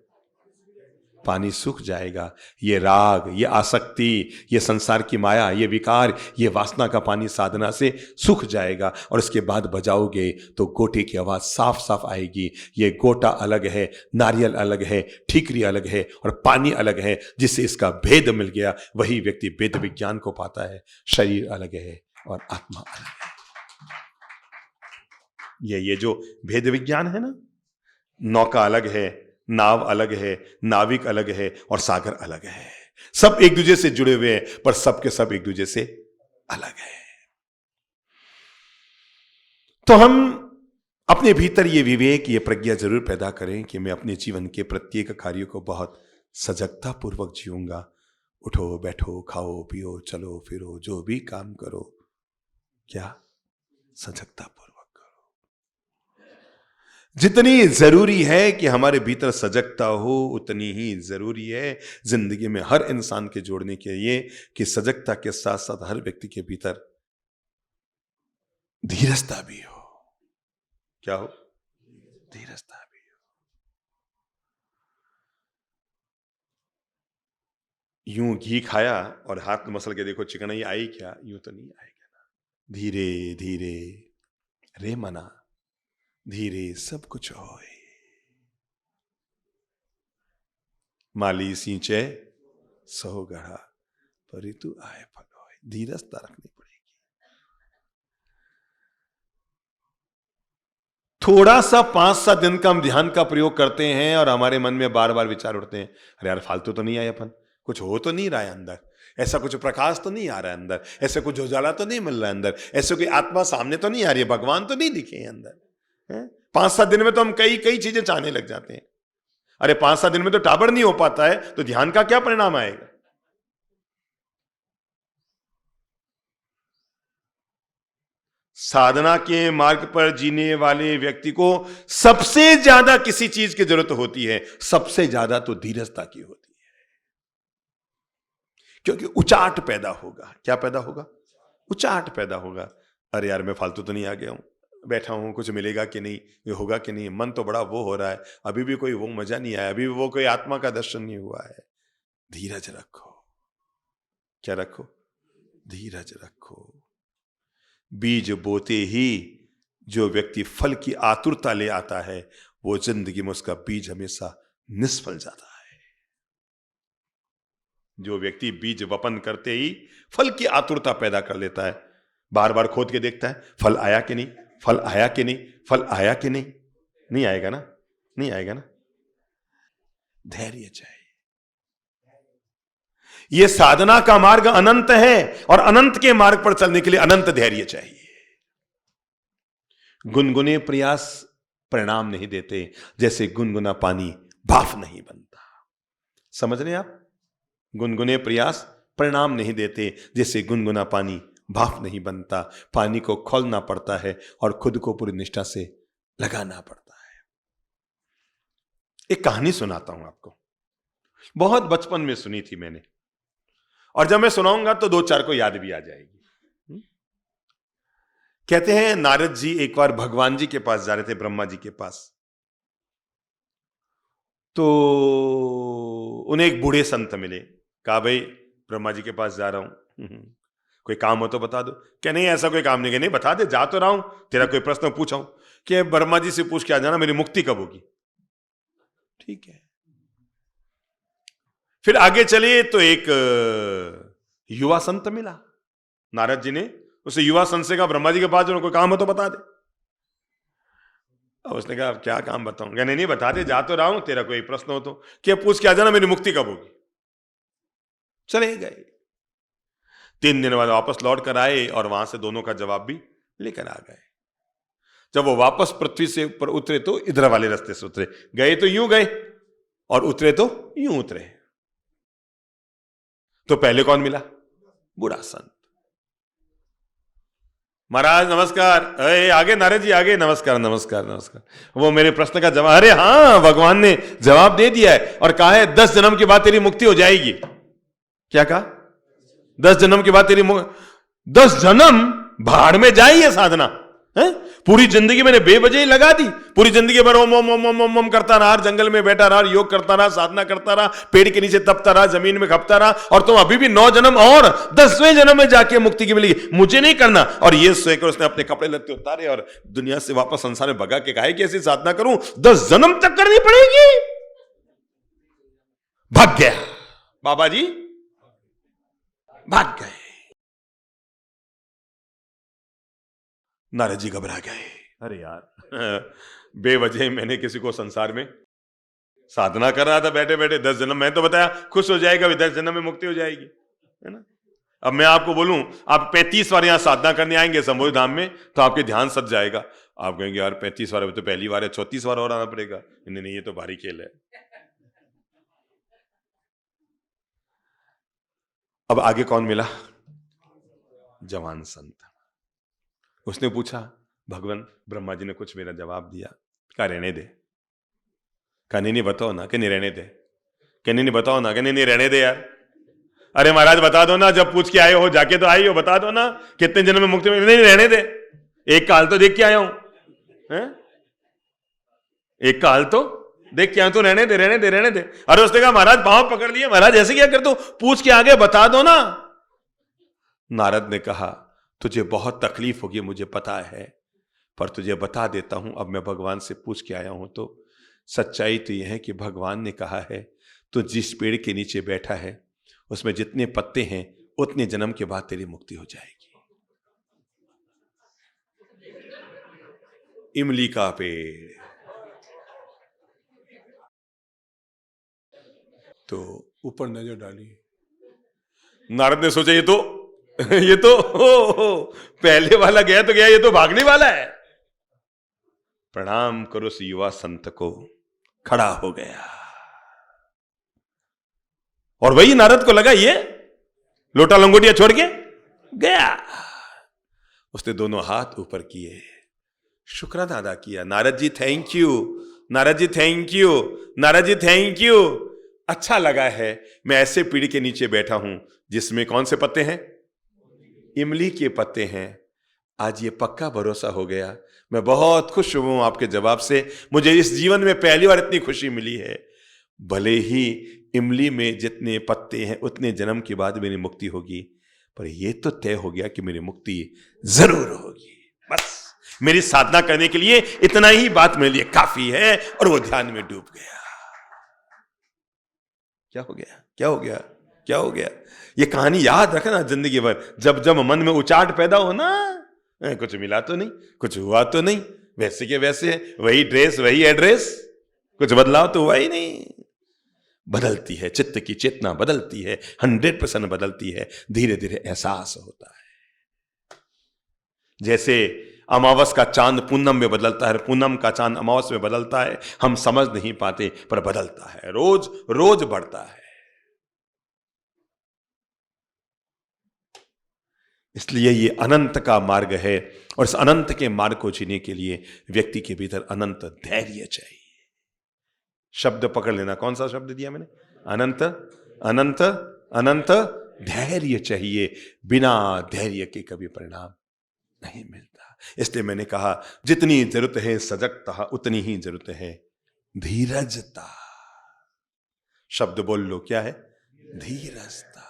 पानी सूख जाएगा। ये राग, ये आसक्ति, ये संसार की माया, ये विकार, ये वासना का पानी साधना से सूख जाएगा। और उसके बाद बजाओगे तो गोटे की आवाज साफ साफ आएगी। ये गोटा अलग है, नारियल अलग है, ठीकरी अलग है और पानी अलग है। जिससे इसका भेद मिल गया, वही व्यक्ति वेद विज्ञान को पाता है। शरीर अलग है और आत्मा अलग है। ये जो भेद विज्ञान है ना, नौका अलग है, नाव अलग है, नाविक अलग है और सागर अलग है। सब एक दूसरे से जुड़े हुए हैं, पर सबके सब एक दूसरे से अलग है। तो हम अपने भीतर ये विवेक, ये प्रज्ञा जरूर पैदा करें कि मैं अपने जीवन के प्रत्येक कार्य को बहुत सजगता पूर्वक जीऊंगा। उठो बैठो, खाओ पियो, चलो फिरो, जो भी काम करो, क्या सजगता पूर्वक। जितनी जरूरी है कि हमारे भीतर सजगता हो, उतनी ही जरूरी है जिंदगी में हर इंसान के जोड़ने के लिए कि सजगता के साथ साथ हर व्यक्ति के भीतर धीरजता भी हो। क्या हो? धीरजता भी हो। यूं घी खाया और हाथ में मसल के देखो चिकनाई आई क्या? यूं तो नहीं आएगा ना। धीरे धीरे रे मना, धीरे सब कुछ होए। माली सींचे सहो गढ़ा, परितु आए फल होए। धीरजता रखनी पड़ेगी। थोड़ा सा 5-7 दिन का हम ध्यान का प्रयोग करते हैं और हमारे मन में बार बार विचार उठते हैं, अरे यार फालतू तो नहीं आए अपन, कुछ हो तो नहीं रहा है अंदर, ऐसा कुछ प्रकाश तो नहीं आ रहा है अंदर, ऐसा कुछ उजाला तो नहीं मिल रहा है अंदर, ऐसे कोई आत्मा सामने तो नहीं आ रही है, भगवान तो नहीं दिखे हैं अंदर। 5-7 दिन में तो हम कई कई चीजें चाहने लग जाते हैं। अरे 5-7 दिन में तो टाबर नहीं हो पाता है, तो ध्यान का क्या परिणाम आएगा? साधना के मार्ग पर जीने वाले व्यक्ति को सबसे ज्यादा किसी चीज की जरूरत होती है, सबसे ज्यादा तो धीरजता की होती है। क्योंकि उचाट पैदा होगा। क्या पैदा होगा? उचाट पैदा होगा। अरे यार मैं फालतू तो नहीं आ गया हूं, बैठा हूं, कुछ मिलेगा कि नहीं, ये होगा कि नहीं, मन तो बड़ा वो हो रहा है, अभी भी कोई वो मजा नहीं आया, अभी भी वो कोई आत्मा का दर्शन नहीं हुआ है। धीरज रखो। क्या रखो? धीरज रखो। बीज बोते ही जो व्यक्ति फल की आतुरता ले आता है, वो जिंदगी में उसका बीज हमेशा निष्फल जाता है। जो व्यक्ति बीज वपन करते ही फल की आतुरता पैदा कर लेता है, बार बार खोद के देखता है फल आया कि नहीं, फल आया कि नहीं, फल आया कि नहीं, नहीं आएगा ना, नहीं आएगा ना। धैर्य चाहिए। ये साधना का मार्ग अनंत है और अनंत के मार्ग पर चलने के लिए अनंत धैर्य चाहिए। गुनगुने प्रयास परिणाम नहीं देते, जैसे गुनगुना पानी भाप नहीं बनता। समझ रहे हैं आप? गुनगुने प्रयास परिणाम नहीं देते, जैसे गुनगुना पानी भाप नहीं बनता। पानी को खोलना पड़ता है और खुद को पूरी निष्ठा से लगाना पड़ता है। एक कहानी सुनाता हूं आपको, बहुत बचपन में सुनी थी मैंने, और जब मैं सुनाऊंगा तो दो चार को याद भी आ जाएगी। कहते हैं नारद जी एक बार भगवान जी के पास जा रहे थे, ब्रह्मा जी के पास। तो उन्हें एक बूढ़े संत मिले। कहा भाई ब्रह्मा जी के पास जा रहा हूं, कोई काम हो तो बता दो। क्या नहीं ऐसा कोई काम नहीं। क्या नहीं बता दे, जा तो रहा हूं, तेरा कोई प्रश्न पूछा हूं कि ब्रह्मा जी से पूछ के आ जाना मेरी मुक्ति कब होगी। ठीक है। फिर आगे चलिए तो एक युवा संत मिला। नारद जी ने उसे युवा संत से कहा ब्रह्मा जी के पास जो कोई काम हो तो बता दे। और उसने कहा क्या काम बताऊं। क्या नहीं बता दे, जा तो रहा हूं, तेरा कोई प्रश्न हो तो। क्या पूछ के आ जाना मेरी मुक्ति कब होगी। चले गए। 3 दिन बाद वापस लौट कर आए और वहां से दोनों का जवाब भी लेकर आ गए। जब वो वापस पृथ्वी से ऊपर उतरे तो इधर वाले रास्ते से उतरे, गए तो यूं गए और उतरे तो यूं उतरे। तो पहले कौन मिला? बूढ़ा संत। महाराज नमस्कार। अरे आगे नारद जी आगे, नमस्कार नमस्कार नमस्कार। वो मेरे प्रश्न का जवाब, अरे हाँ भगवान ने जवाब दे दिया है और कहा है 10 जन्म के बाद तेरी मुक्ति हो जाएगी। क्या कहा? 10 जन्म के बाद तेरी 10 जन्म भाड़ में जाए ये साधना है। पूरी जिंदगी मैंने बेवजह ही लगा दी। पूरी जिंदगी भर ओम ओम ओम ओम ओम ओम करता रहा, जंगल में बैठा रहा, योग करता रहा, साधना करता रहा, पेड़ के नीचे तपता रहा, जमीन में खपता रहा, और तुम अभी भी 9 जन्म और 10वें जन्म में जाके मुक्ति की मिलेगी। मुझे नहीं करना। और ये सोचकर उसने अपने कपड़े लत्ते उतारे और दुनिया से वापस संसार में भगा के कहा कि ऐसी साधना करूं 10 जन्म तक करनी पड़ेगी। भाग गया बाबा जी, भाग गए। नारद जी घबरा गए। अरे यार बेवजह मैंने किसी को संसार में साधना कर रहा था बैठे बैठे 10 जन्म, मैं तो बताया खुश हो जाएगा, 10 जन्म में मुक्ति हो जाएगी, है ना। अब मैं आपको बोलूं आप 35 बार यहां साधना करने आएंगे संबोधि धाम में तो आपके ध्यान सज जाएगा। आप कहेंगे यार 35 बार तो पहली बार है, 34 बार और आना पड़ेगा। नहीं ये तो भारी खेल है। अब आगे कौन मिला? जवान संत। उसने पूछा भगवान ब्रह्मा जी ने कुछ मेरा जवाब दिया। कहा रहने दे। कहा नहीं बताओ ना। कि नहीं रहने दे। कि नहीं बताओ ना। कि नहीं रहने दे यार। अरे महाराज बता दो ना, जब पूछ के आए हो जाके तो आई हो, बता दो ना कितने जन्म में मुक्ति में। नहीं रहने दे, एक काल तो देख के आया हूं, एक काल तो देख के आया, तो रहने दे रहने दे रहने दे। अरे उसने कहा महाराज पांव पकड़ लिए। महाराज ऐसे क्या करते हो, पूछ के आगे बता दो ना। नारद ने कहा तुझे बहुत तकलीफ होगी मुझे पता है, पर तुझे बता देता हूं। अब मैं भगवान से पूछ के आया हूं तो सच्चाई तो यह है कि भगवान ने कहा है तो जिस पेड़ के नीचे बैठा है उसमें जितने पत्ते हैं उतने जन्म के बाद तेरी मुक्ति हो जाएगी। इमली का पेड़। तो ऊपर नजर डाली। नारद ने सोचा ये तो पहले वाला गया तो गया, ये तो भागने वाला है। प्रणाम करो उस युवा संत को। खड़ा हो गया और वही नारद को लगा ये लोटा लंगोटिया छोड़ के गया। उसने दोनों हाथ ऊपर किए, शुक्राना अदा किया। Narad ji thank you, Narad ji thank you, Narad ji thank you. अच्छा लगा है मैं ऐसे पेड़ के नीचे बैठा हूं जिसमें कौन से पत्ते हैं? इमली के पत्ते हैं। आज ये पक्का भरोसा हो गया। मैं बहुत खुश हूं आपके जवाब से। मुझे इस जीवन में पहली बार इतनी खुशी मिली है। भले ही इमली में जितने पत्ते हैं उतने जन्म के बाद मेरी मुक्ति होगी, पर यह तो तय हो गया कि मेरी मुक्ति जरूर होगी। बस मेरी साधना करने के लिए इतना ही बात मेरे लिए काफी है। और वो ध्यान में डूब गया। क्या हो गया, क्या हो गया, क्या हो गया? ये कहानी याद रखना जिंदगी भर। जब जब मन में उचाट पैदा हो ना, कुछ मिला तो नहीं, कुछ हुआ तो नहीं, वैसे के वैसे, वही ड्रेस वही एड्रेस, कुछ बदलाव तो हुआ ही नहीं। बदलती है, चित्त की चेतना बदलती है, 100% बदलती है, धीरे धीरे एहसास होता है। जैसे अमावस का चांद पूनम में बदलता है, पूनम का चांद अमावस में बदलता है, हम समझ नहीं पाते पर बदलता है, रोज रोज बढ़ता है। इसलिए ये अनंत का मार्ग है, और इस अनंत के मार्ग को जीने के लिए व्यक्ति के भीतर अनंत धैर्य चाहिए। शब्द पकड़ लेना, कौन सा शब्द दिया मैंने? अनंत, अनंत, अनंत धैर्य चाहिए। बिना धैर्य के कभी परिणाम नहीं मिलता। इसलिए मैंने कहा जितनी जरूरत है सजगता, उतनी ही जरूरत है धीरजता। शब्द बोल लो, क्या है? धीरजता।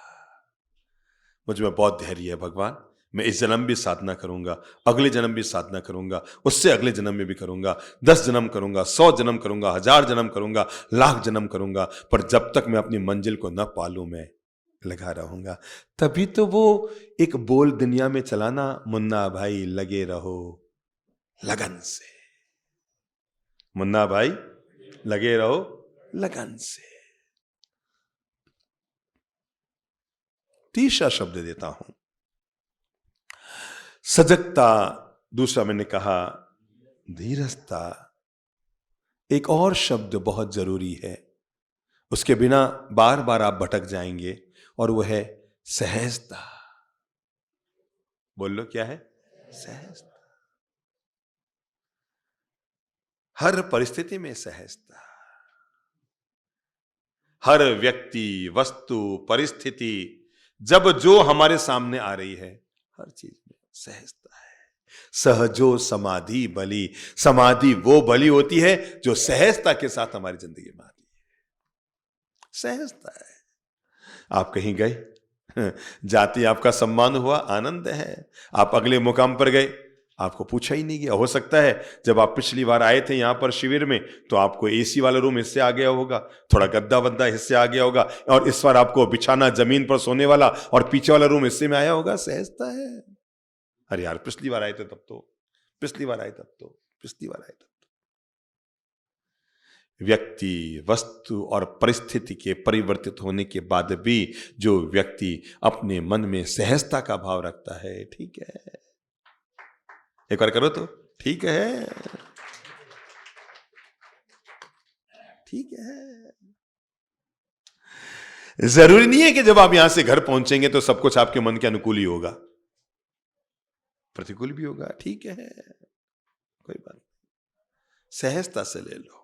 मुझ में बहुत धैर्य है भगवान, मैं इस जन्म भी साधना करूंगा, अगले जन्म भी साधना करूंगा, उससे अगले जन्म में भी करूंगा, 10 जन्म करूंगा, 100 जन्म करूंगा, 1000 जन्म करूंगा, लाख जन्म करूंगा, पर जब तक मैं अपनी मंजिल को न पालूं मैं लगा रहूंगा। तभी तो वो एक बोल दुनिया में चलाना, मुन्ना भाई लगे रहो लगन से, मुन्ना भाई लगे रहो लगन से। तीसरा शब्द देता हूं, सजगता। दूसरा मैंने कहा धीरजता। एक और शब्द बहुत जरूरी है, उसके बिना बार बार आप भटक जाएंगे, और वो है सहजता। बोल लो, क्या है? सहजता। हर परिस्थिति में सहजता। हर व्यक्ति, वस्तु, परिस्थिति जब जो हमारे सामने आ रही है, हर चीज में सहजता है। सहजो समाधि बली। समाधि वो बली होती है जो सहजता के साथ हमारी जिंदगी में आती है। सहजता है। आप कहीं गए, जाते आपका सम्मान हुआ, आनंद है। आप अगले मुकाम पर गए, आपको पूछा ही नहीं गया। हो सकता है जब आप पिछली बार आए थे यहां पर शिविर में, तो आपको एसी वाला रूम हिस्से आ गया होगा, थोड़ा गद्दा वद्दा हिस्से आ गया होगा, और इस बार आपको बिछाना जमीन पर सोने वाला और पीछे वाला रूम हिस्से में आया होगा। सहजता है। अरे यार, पिछली बार आए थे तब तो, पिछली बार आए तब तो, पिछली बार आए तब तो। व्यक्ति, वस्तु और परिस्थिति के परिवर्तित होने के बाद भी जो व्यक्ति अपने मन में सहजता का भाव रखता है, ठीक है, एक बार करो तो, ठीक है, ठीक है। जरूरी नहीं है कि जब आप यहां से घर पहुंचेंगे तो सब कुछ आपके मन के अनुकूल ही होगा, प्रतिकूल भी होगा, ठीक है, कोई बात नहीं। सहजता से ले लो।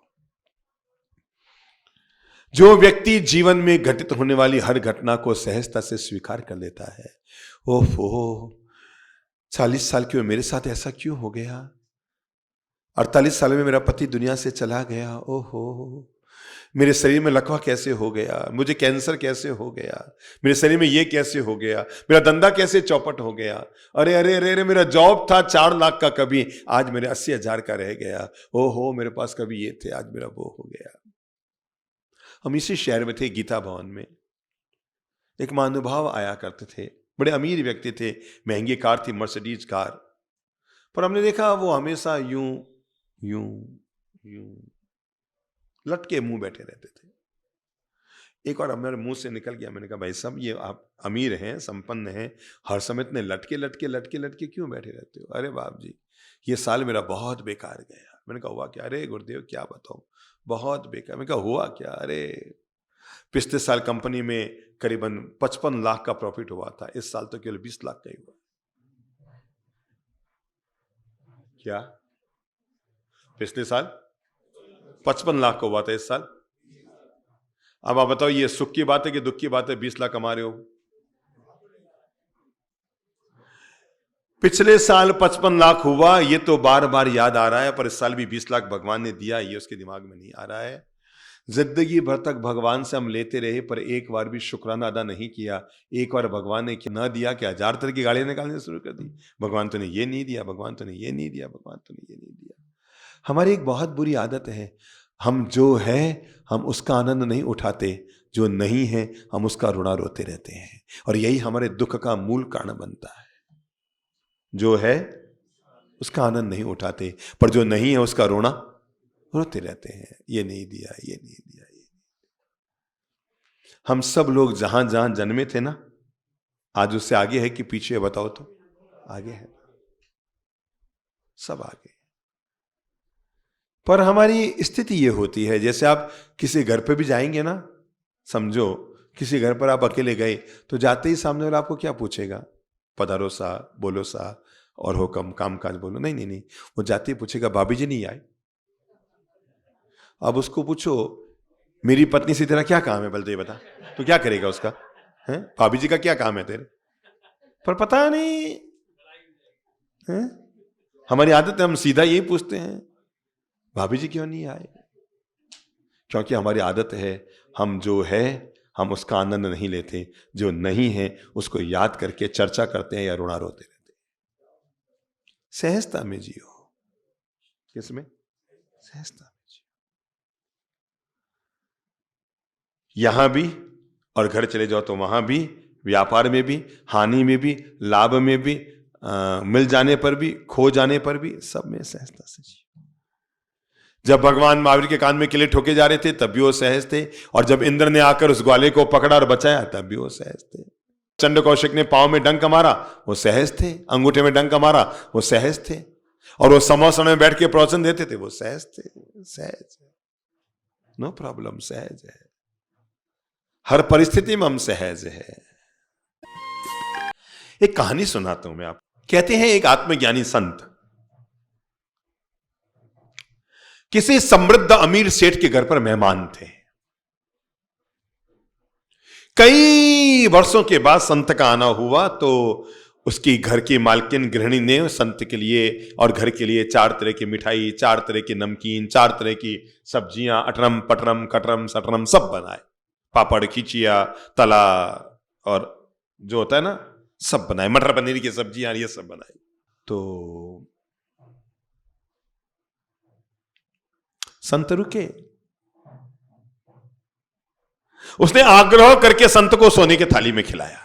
जो व्यक्ति जीवन में घटित होने वाली हर घटना को सहजता से स्वीकार कर लेता है, ओहो 40 साल की उम्र मेरे साथ ऐसा क्यों हो गया, 48 साल में मेरा पति दुनिया से चला गया, ओहो मेरे शरीर में लकवा कैसे हो गया, मुझे कैंसर कैसे हो गया, मेरे शरीर में ये कैसे हो गया, मेरा धंधा कैसे चौपट हो गया, अरे अरे अरे अरे मेरा जॉब था 4 लाख का, कभी आज मेरे 80,000 का रह गया, ओहो मेरे पास कभी ये थे आज मेरा वो हो गया। हम इसी शहर में थे, गीता भवन में एक महानुभाव आया करते थे, बड़े अमीर व्यक्ति थे, महंगी कार थी, मर्सिडीज कार, पर हमने देखा वो हमेशा यूं यूं यूं लटके मुंह बैठे रहते थे। एक बार मेरे मुंह से निकल गया, मैंने कहा भाई साहब ये आप अमीर हैं, संपन्न हैं, हर समय इतने लटके लटके लटके लटके क्यों बैठे रहते हो? अरे बाप जी ये साल मेरा बहुत बेकार गया। मैंने कहा हुआ क्या? अरे गुरुदेव क्या बताऊं, बहुत बेकार। मैंने कहा हुआ क्या? अरे पिछले साल कंपनी में करीबन 55 लाख का प्रॉफिट हुआ था, इस साल तो केवल 20 लाख का ही हुआ। क्या? पिछले साल 55 लाख का हुआ था, इस साल? अब आप बताओ ये सुख की बात है कि दुख की बात है? 20 लाख कमा रहे हो। पिछले साल 55 लाख हुआ, ये तो बार बार याद आ रहा है, पर इस साल भी 20 लाख भगवान ने दिया, ये उसके दिमाग में नहीं आ रहा है। जिंदगी भर तक भगवान से हम लेते रहे, पर एक बार भी शुक्राना अदा नहीं किया। एक बार भगवान ने ना दिया कि 1000 तरह की गालियां निकालने शुरू कर दी, भगवान तो ने ये नहीं दिया, भगवान तो ने ये नहीं दिया, भगवान तो ने ये नहीं दिया। हमारी एक बहुत बुरी आदत है, हम जो है हम उसका आनंद नहीं उठाते, जो नहीं है हम उसका रोना रोते रहते हैं, और यही हमारे दुख का मूल कारण बनता है। जो है उसका आनंद नहीं उठाते, पर जो नहीं है उसका रोना रोते रहते हैं, ये नहीं दिया, ये नहीं दिया, ये नहीं। हम सब लोग जहां जहां जन्मे थे ना, आज उससे आगे है कि पीछे है बताओ तो? आगे है, सब आगे। पर हमारी स्थिति ये होती है, जैसे आप किसी घर पे भी जाएंगे ना, समझो किसी घर पर आप अकेले गए तो जाते ही सामने वाला आपको क्या पूछेगा? पधारो सा, बोलो सा, और हुक्म काम काज बोलो। नहीं नहीं नहीं, वो जाते ही पूछेगा भाभी जी नहीं आए। अब उसको पूछो मेरी पत्नी से तेरा क्या काम है, बल ये बता, तो क्या करेगा उसका? है भाभी जी का क्या काम है तेरे? पर पता नहीं है, हमारी आदत है, हम सीधा यही पूछते हैं भाभी जी क्यों नहीं आए? क्योंकि हमारी आदत है, हम जो है हम उसका आनंद नहीं लेते, जो नहीं है उसको याद करके चर्चा करते हैं या रोना रोते रहते हैं। सहजता में जियो। किसमें? सहजता में जियो। यहां भी और घर चले जाओ तो वहां भी, व्यापार में भी, हानि में भी, लाभ में भी, मिल जाने पर भी, खो जाने पर भी, सब में सहजता से जियो। जब भगवान महावीर के कान में किले ठोके जा रहे थे तब भी वो सहज थे, और जब इंद्र ने आकर उस ग्वाले को पकड़ा और बचाया तब भी वो सहज थे। चंड कौशिक ने पांव में डंक मारा, वो सहज थे। अंगूठे में डंक मारा, वो सहज थे। और वो समोसन में बैठ के प्रवचन देते थे, वो सहज थे। सहज, नो प्रॉब्लम, सहज है। हर परिस्थिति में हम सहज है। एक कहानी सुनाता हूं मैं आप। कहते हैं एक आत्मज्ञानी संत किसी समृद्ध अमीर सेठ के घर पर मेहमान थे। कई वर्षों के बाद संत का आना हुआ तो उसकी घर की मालकिन गृहिणी ने संत के लिए और घर के लिए 4 तरह की मिठाई, 4 तरह की नमकीन, 4 तरह की सब्जियां, अटरम पटरम कटरम सटरम सब बनाए। पापड़, खिचिया, तला और जो होता है ना सब बनाए। मटर पनीर की सब्जियां ये सब बनाई। तो संत रुके। उसने आग्रह करके संत को सोने के थाली में खिलाया।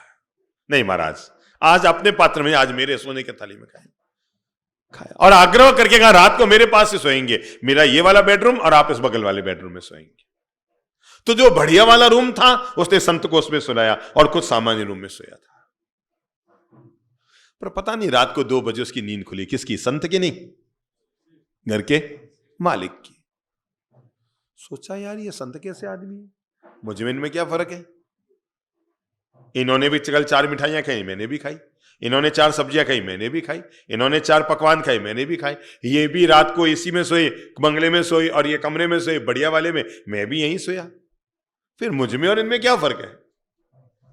नहीं महाराज, आज अपने पात्र में, आज मेरे सोने के थाली में खाया। और आग्रह करके कहा रात को मेरे पास ही सोएंगे, मेरा ये वाला बेडरूम और आप इस बगल वाले बेडरूम में सोएंगे। तो जो बढ़िया वाला रूम था उसने संत को उसमें सुलाया और कुछ सामान्य रूम में सोया था। पर पता नहीं रात को 2 बजे उसकी नींद खुली। किसकी? संत की नहीं, घर के मालिक की। सोचा यार ये संत कैसे आदमी है, मुझ में इनमें क्या फर्क है? इन्होंने भी कल 4 मिठाइयां खाई, मैंने भी खाई। इन्होंने 4 सब्जियां खाई, मैंने भी खाई। इन्होंने 4 पकवान खाए, मैंने भी खाए। ये भी रात को एसी में सोए, बंगले में सोए, और ये कमरे में सोए बढ़िया वाले में, मैं भी यहीं सोया। फिर मुझ में और इनमें क्या फर्क है?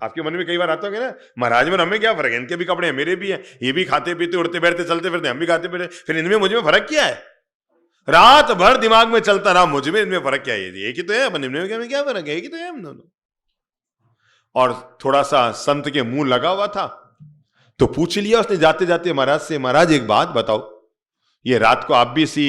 आपके मन में कई बार आता होगा ना, महाराज में हमें क्या फर्क है, इनके भी कपड़े हैं मेरे भी हैं, ये भी खाते पीते उड़ते बैठते चलते फिरते, हम भी खाते पीते, फिर इनमें मुझ में फर्क क्या है? रात भर दिमाग में चलता रहा मुझ में इनमें फर्क क्या है, एक ही तो है, अपन इनमें क्या फर्क है, एक ही तो है हम दोनों। और थोड़ा सा संत के मुंह लगा हुआ था तो पूछ लिया उसने जाते जाते महाराज से, महाराज एक बात बताओ, ये रात को आप भी इसी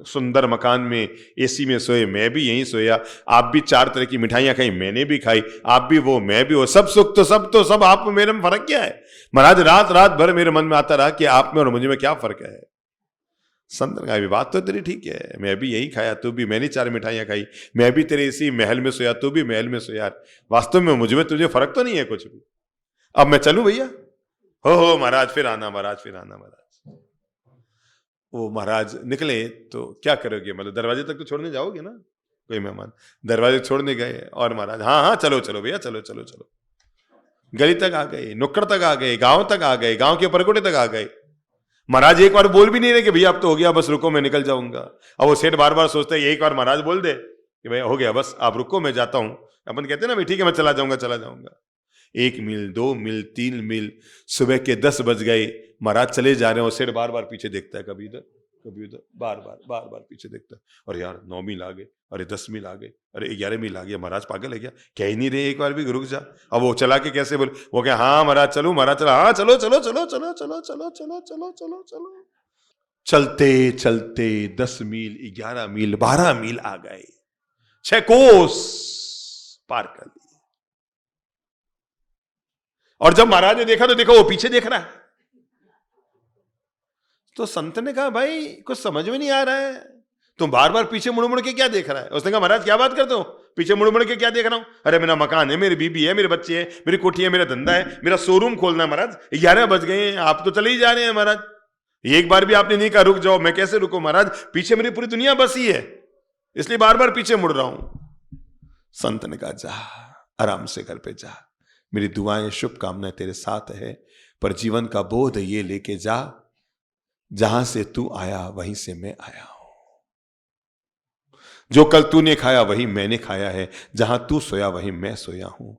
सुंदर मकान में एसी में सोए, मैं भी यहीं सोया, आप भी 4 तरह की मिठाइयां खाई, मैंने भी खाई, आप भी वो मैं भी वो, सब सुख तो सब आप में मेरे में फर्क क्या है? महाराज रात रात भर मेरे मन में आता रहा कि आप में और मुझे में क्या फर्क है। संत ने कहा बात तो तेरी ठीक है, मैं भी यही खाया, तू भी, मैंने 4 मिठाइयां खाई, मैं भी तेरे इसी महल में सोया, तू भी महल में सोया, वास्तव में मुझ में तुझे फर्क तो नहीं है कुछ भी। अब मैं चलूं भैया? हो महाराज फिर आना, महाराज फिर आना। महाराज वो महाराज निकले तो क्या करोगे, मतलब दरवाजे तक तो छोड़ने जाओगे ना, कोई मेहमान दरवाजे छोड़ने गए और महाराज हाँ चलो चलो भैया चलो चलो चलो, गली तक आ गए, नुक्कड़ तक आ गए, गांव तक आ गए, गांव के परकोटे तक आ गए। महाराज एक बार बोल भी नहीं रहे कि भैया अब तो हो गया, बस रुको मैं निकल जाऊंगा। अब वो सेठ बार बार सोचते हैं एक बार महाराज बोल दे कि भाई हो गया बस आप रुको मैं जाता हूं, अपन कहते हैं ना भाई ठीक है मैं चला जाऊंगा। 1 मील 2 मील 3 मील, सुबह के 10 बज गए, महाराज चले जा रहे हैं, सेठ बार बार पीछे देखता है, कभी इधर कभी उधर, बार बार पीछे देखता है। और यार 9 मील आ गए, अरे 10 मील आ गए, अरे 11 मील आ गया, महाराज पागल है क्या, कह ही नहीं रहे एक बार भी रुक जा। अब वो चला के कैसे बोले, वो क्या हाँ महाराज चलो, महाराज चला, हाँ चलो चलो चलो चलो चलो चलो चलो चलो चलो चलो। चलते चलते 10 मील 11 मील 12 मील आ गए, 6 कोस पार कर लिए। और जब महाराज ने देखा तो देखो वो पीछे देख रहा है। तो संत ने कहा भाई कुछ समझ में नहीं आ रहा है, तुम बार बार पीछे मुड़ मुड़ के क्या देख रहा है? उसने कहा महाराज क्या बात करते हो, पीछे मुड़ मुड़ के क्या देख रहा हूं? अरे मेरा मकान है, मेरी बीबी है, मेरे बच्चे हैं, मेरी कोठी है, मेरा धंधा है, मेरा शोरूम खोलना है महाराज। 11 बज गए हैं, आप तो चले ही जा रहे हैं महाराज। एक बार भी आपने नहीं कहा रुक जाओ। मैं कैसे रुकूं महाराज? पीछे मेरी पूरी दुनिया बसी है, इसलिए बार बार पीछे मुड़ रहा हूं। संत ने कहा जा, आराम से घर पे जा, मेरी दुआएं शुभकामनाएं तेरे साथ है, पर जीवन का बोध ये लेके जा, जहां से तू आया वहीं से मैं आया हूं। जो कल तूने खाया वही मैंने खाया है, जहां तू सोया वहीं मैं सोया हूं,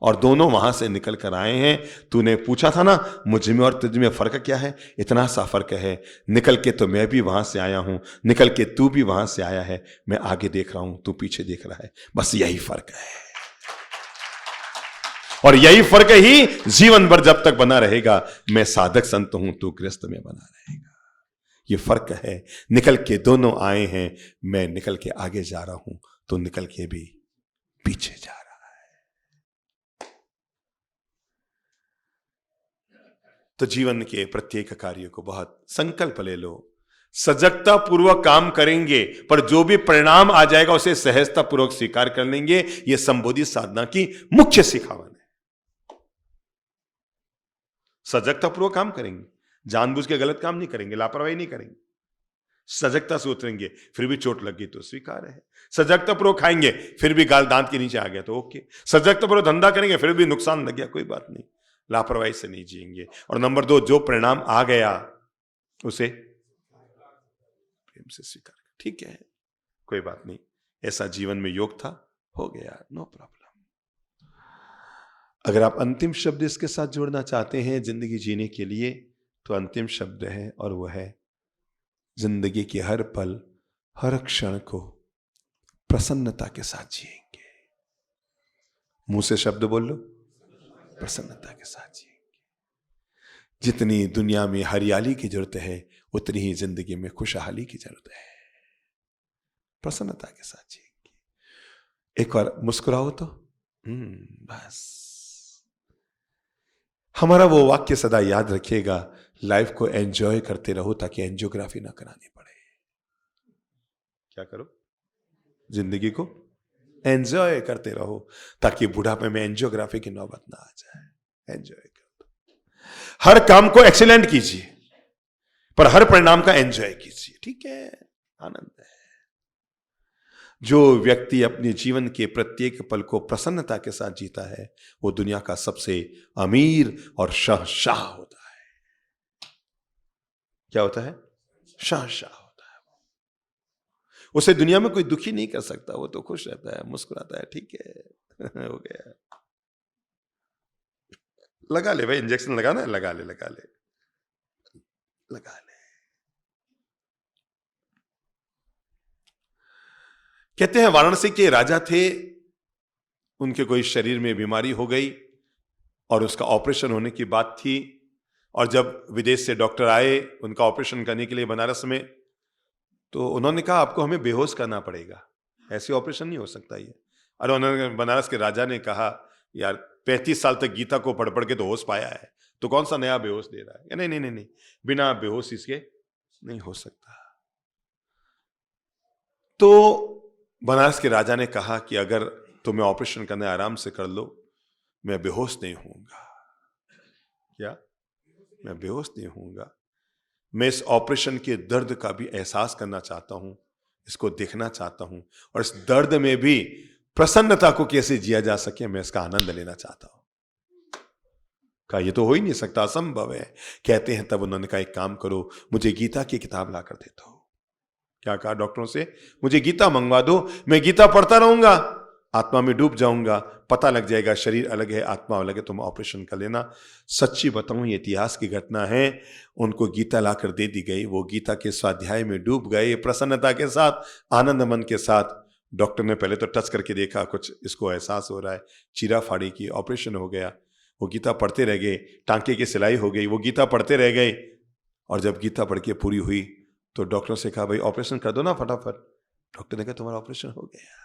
और दोनों वहां से निकल कर आए हैं। तूने पूछा था ना मुझ में और तुझ में फर्क क्या है? इतना सा फर्क है, निकल के तो मैं भी वहां से आया हूं, निकल के तू भी वहां से आया है। मैं आगे देख रहा हूं, तू पीछे देख रहा है, बस यही फर्क है। और यही फर्क ही जीवन भर जब तक बना रहेगा। मैं साधक संत हूं, तू गृहस्थ में बना रहेगा। ये फर्क है। निकल के दोनों आए हैं, मैं निकल के आगे जा रहा हूं, तो निकल के भी पीछे जा रहा है। तो जीवन के प्रत्येक कार्य को बहुत संकल्प ले लो, सजगता पूर्वक काम करेंगे, पर जो भी परिणाम आ जाएगा उसे सहजता पूर्वक स्वीकार कर लेंगे। यह संबोधि साधना की मुख्य सिखावन है। सजगता पूर्वक काम करेंगे, जानबूझ के गलत काम नहीं करेंगे, लापरवाही नहीं करेंगे, सजगता से उतरेंगे। फिर भी चोट लगी तो स्वीकार है। सजगता पूर्वक खाएंगे, फिर भी गाल दांत के नीचे आ गया तो ओके। सजगता पूर्वक धंधा करेंगे, फिर भी नुकसान लग गया, कोई बात नहीं, लापरवाही से नहीं जिएंगे। और नंबर 2, जो परिणाम आ गया उसे प्रेम से स्वीकार कर, ठीक है, कोई बात नहीं, ऐसा जीवन में योग था, हो गया, नो प्रॉब्लम। अगर आप अंतिम शब्द इसके साथ जोड़ना चाहते हैं जिंदगी जीने के लिए, तो अंतिम शब्द है, और वह है जिंदगी के हर पल हर क्षण को प्रसन्नता के साथ जिएंगे। मुंह से शब्द बोल लो, प्रसन्नता के साथ जिएंगे। जितनी दुनिया में हरियाली की जरूरत है, उतनी ही जिंदगी में खुशहाली की जरूरत है। प्रसन्नता के साथ जिएंगे। एक बार मुस्कुराओ तो बस। हमारा वो वाक्य सदा याद रखिएगा, लाइफ को एंजॉय करते रहो ताकि एंजियोग्राफी ना करानी पड़े। क्या करो? जिंदगी को एंजॉय करते रहो ताकि बुढ़ापे में एंजियोग्राफी की नौबत ना आ जाए। एंजॉय करो, हर काम को एक्सीलेंट कीजिए, पर हर परिणाम का एंजॉय कीजिए, ठीक है, आनंद है। जो व्यक्ति अपने जीवन के प्रत्येक पल को प्रसन्नता के साथ जीता है, वो दुनिया का सबसे अमीर और शहंशाह होता है। क्या होता है? शहंशाह होता है। उसे दुनिया में कोई दुखी नहीं कर सकता, वो तो खुश रहता है, मुस्कुराता है, ठीक है हो गया। लगा ले भाई, इंजेक्शन लगाना है, लगा ले लगा ले लगा ले। कहते हैं वाराणसी के राजा थे, उनके कोई शरीर में बीमारी हो गई और उसका ऑपरेशन होने की बात थी। और जब विदेश से डॉक्टर आए उनका ऑपरेशन करने के लिए बनारस में, तो उन्होंने कहा आपको हमें बेहोश करना पड़ेगा, ऐसे ऑपरेशन नहीं हो सकता ये। और उन्होंने, बनारस के राजा ने कहा यार 35 साल तक गीता को पढ़ पढ़ के तो होश पाया है, तो कौन सा नया बेहोश दे रहा है? नहीं नहीं नहीं नहीं, बिना बेहोश इसके नहीं हो सकता। तो बनारस के राजा ने कहा कि अगर तुम्हें ऑपरेशन करना है आराम से कर लो, मैं बेहोश नहीं होऊंगा। क्या? मैं बेहोश नहीं होऊंगा। मैं इस ऑपरेशन के दर्द का भी एहसास करना चाहता हूं, इसको देखना चाहता हूं, और इस दर्द में भी प्रसन्नता को कैसे जिया जा सके, मैं इसका आनंद लेना चाहता हूं। कहा ये तो हो ही नहीं सकता, असंभव है। कहते हैं तब उन्होंने कहा एक काम करो, मुझे गीता की किताब ला कर दे दो। क्या कहा डॉक्टरों से? मुझे गीता मंगवा दो, मैं गीता पढ़ता रहूंगा, आत्मा में डूब जाऊंगा, पता लग जाएगा शरीर अलग है आत्मा अलग है, तुम ऑपरेशन कर लेना। सच्ची बताऊं ये इतिहास की घटना है। उनको गीता लाकर दे दी गई, वो गीता के स्वाध्याय में डूब गए प्रसन्नता के साथ, आनंद मन के साथ। डॉक्टर ने पहले तो टच करके देखा, कुछ इसको एहसास हो रहा है, चीरा फाड़ी की, ऑपरेशन हो गया। वो गीता पढ़ते रह गए, टांके की सिलाई हो गई, वो गीता पढ़ते रह गए। और जब गीता पढ़ के पूरी हुई तो डॉक्टर से कहा भाई ऑपरेशन कर दो ना फटाफट। डॉक्टर ने कहा तुम्हारा ऑपरेशन हो गया।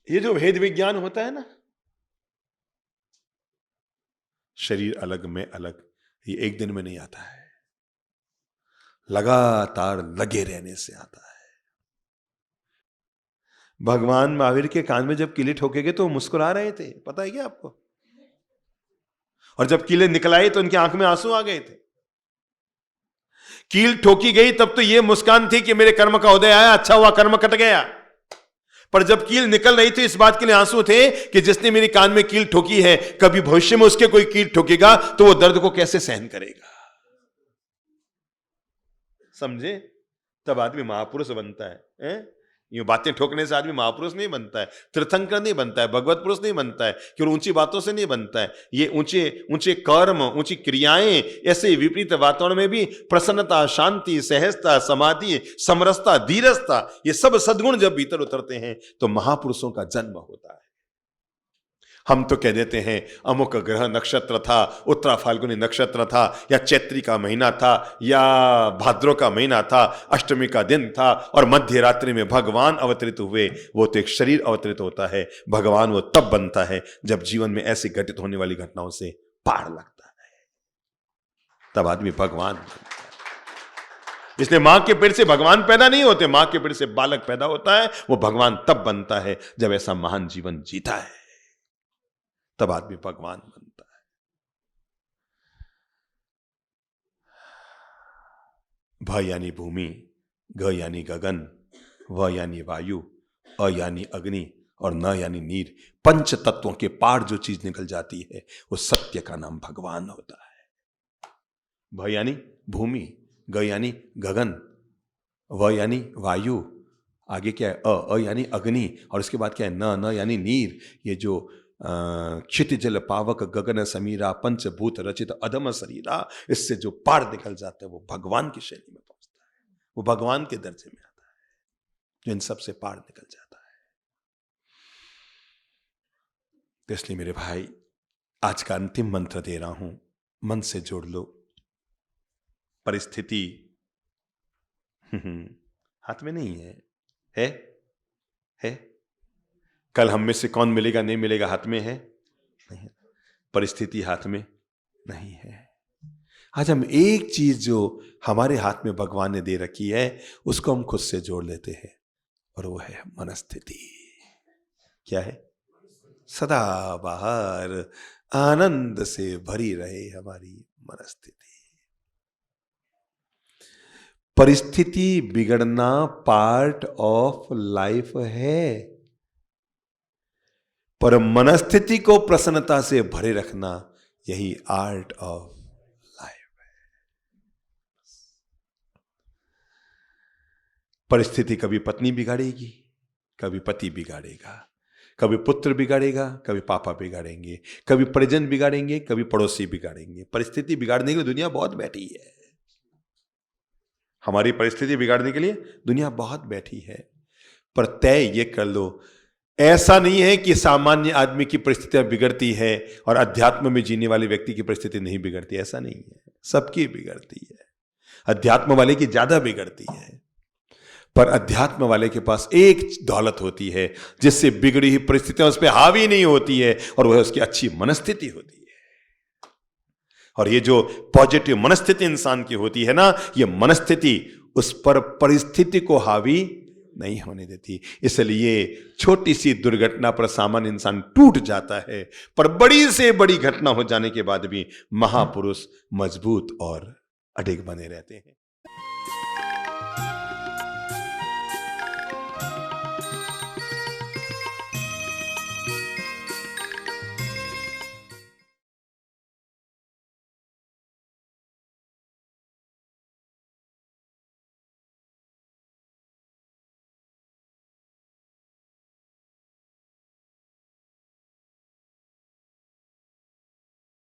ये जो भेद विज्ञान होता है ना, शरीर अलग मैं अलग, ये एक दिन में नहीं आता है, लगातार लगे रहने से आता है। भगवान महावीर के कान में जब कीले ठोके तो वो मुस्कुरा रहे थे, पता है क्या आपको? और जब कीले निकल आए तो उनकी आंख में आंसू आ गए थे। कील ठोकी गई तब तो ये मुस्कान थी कि मेरे कर्म का उदय आया, अच्छा हुआ कर्म कट गया। पर जब कील निकल रही थी इस बात के लिए आंसू थे कि जिसने मेरी कान में कील ठोकी है, कभी भविष्य में उसके कोई कील ठोकेगा तो वो दर्द को कैसे सहन करेगा। समझे? तब आदमी महापुरुष बनता है। ये बातें ठोकने से आदमी महापुरुष नहीं बनता है, तीर्थंकर नहीं बनता है, भगवत पुरुष नहीं बनता है, क्यों? ऊंची बातों से नहीं बनता है। ये ऊंचे ऊंचे कर्म, ऊंची क्रियाएं, ऐसे विपरीत वातावरण में भी प्रसन्नता, शांति, सहजता, समाधि, समरसता, धीरजता, ये सब सद्गुण जब भीतर उतरते हैं तो महापुरुषों का जन्म होता है। हम तो कह देते हैं अमुक ग्रह नक्षत्र था, उत्तरा फाल्गुनी नक्षत्र था, या चैत्री का महीना था, या भाद्रों का महीना था, अष्टमी का दिन था, और मध्य रात्रि में भगवान अवतरित हुए। वो तो एक शरीर अवतरित होता है, भगवान वो तब बनता है जब जीवन में ऐसी घटित होने वाली घटनाओं से पार लगता है, तब आदमी भगवान बनता है। इसलिए मां के पेट से भगवान पैदा नहीं होते, मां के पेट से बालक पैदा होता है। वो भगवान तब बनता है जब ऐसा महान जीवन जीता है, तब आदमी भगवान बनता है। भ यानी भूमि, ग यानी गगन, व यानी वायु, अ यानी अग्नि, और न यानी नीर। पंच तत्वों के पार जो चीज निकल जाती है वो सत्य का नाम भगवान होता है। भ यानी भूमि, ग यानी गगन, व यानी वायु, आगे क्या है अ यानी अग्नि, और इसके बाद क्या है न यानी नीर। ये जो क्षितिजल पावक गगन समीरा पंचभूत रचित अधम शरीरा, इससे जो पार निकल जाता है वो भगवान की शैली में पहुंचता है, वो भगवान के दर्जे में आता है, जो इन सब से पार निकल जाता है। तो इसलिए मेरे भाई, आज का अंतिम मंत्र दे रहा हूं, मन से जोड़ लो। परिस्थिति हाथ में नहीं है। कल हम में से कौन मिलेगा नहीं मिलेगा हाथ में है नहीं, परिस्थिति हाथ में नहीं है। आज हम एक चीज जो हमारे हाथ में भगवान ने दे रखी है उसको हम खुद से जोड़ लेते हैं, और वो है मनस्थिति। क्या है? सदा बाहर आनंद से भरी रहे हमारी मनस्थिति। परिस्थिति बिगड़ना पार्ट ऑफ लाइफ है, पर मनस्थिति को प्रसन्नता से भरे रखना यही आर्ट ऑफ लाइफ है। परिस्थिति कभी पत्नी बिगाड़ेगी, कभी पति बिगाड़ेगा, कभी पुत्र बिगाड़ेगा, कभी पापा बिगाड़ेंगे, कभी परिजन बिगाड़ेंगे, कभी पड़ोसी बिगाड़ेंगे। परिस्थिति बिगाड़ने के लिए दुनिया बहुत बैठी है, हमारी परिस्थिति बिगाड़ने के लिए दुनिया बहुत बैठी है। पर तय ये कर लो, ऐसा नहीं है कि सामान्य आदमी की परिस्थितियां बिगड़ती है और अध्यात्म में जीने वाले व्यक्ति की परिस्थिति नहीं बिगड़ती, ऐसा नहीं है। सबकी बिगड़ती है, अध्यात्म वाले की ज्यादा बिगड़ती है। पर अध्यात्म वाले के पास एक दौलत होती है जिससे बिगड़ी हुई परिस्थितियां उस पर हावी नहीं होती है, और वह उसकी अच्छी मनस्थिति होती है। और ये जो पॉजिटिव मनस्थिति इंसान की होती है ना, ये मनस्थिति उस पर परिस्थिति को हावी नहीं होने देती। इसलिए छोटी सी दुर्घटना पर सामान्य इंसान टूट जाता है, पर बड़ी से बड़ी घटना हो जाने के बाद भी महापुरुष मजबूत और अडिग बने रहते हैं।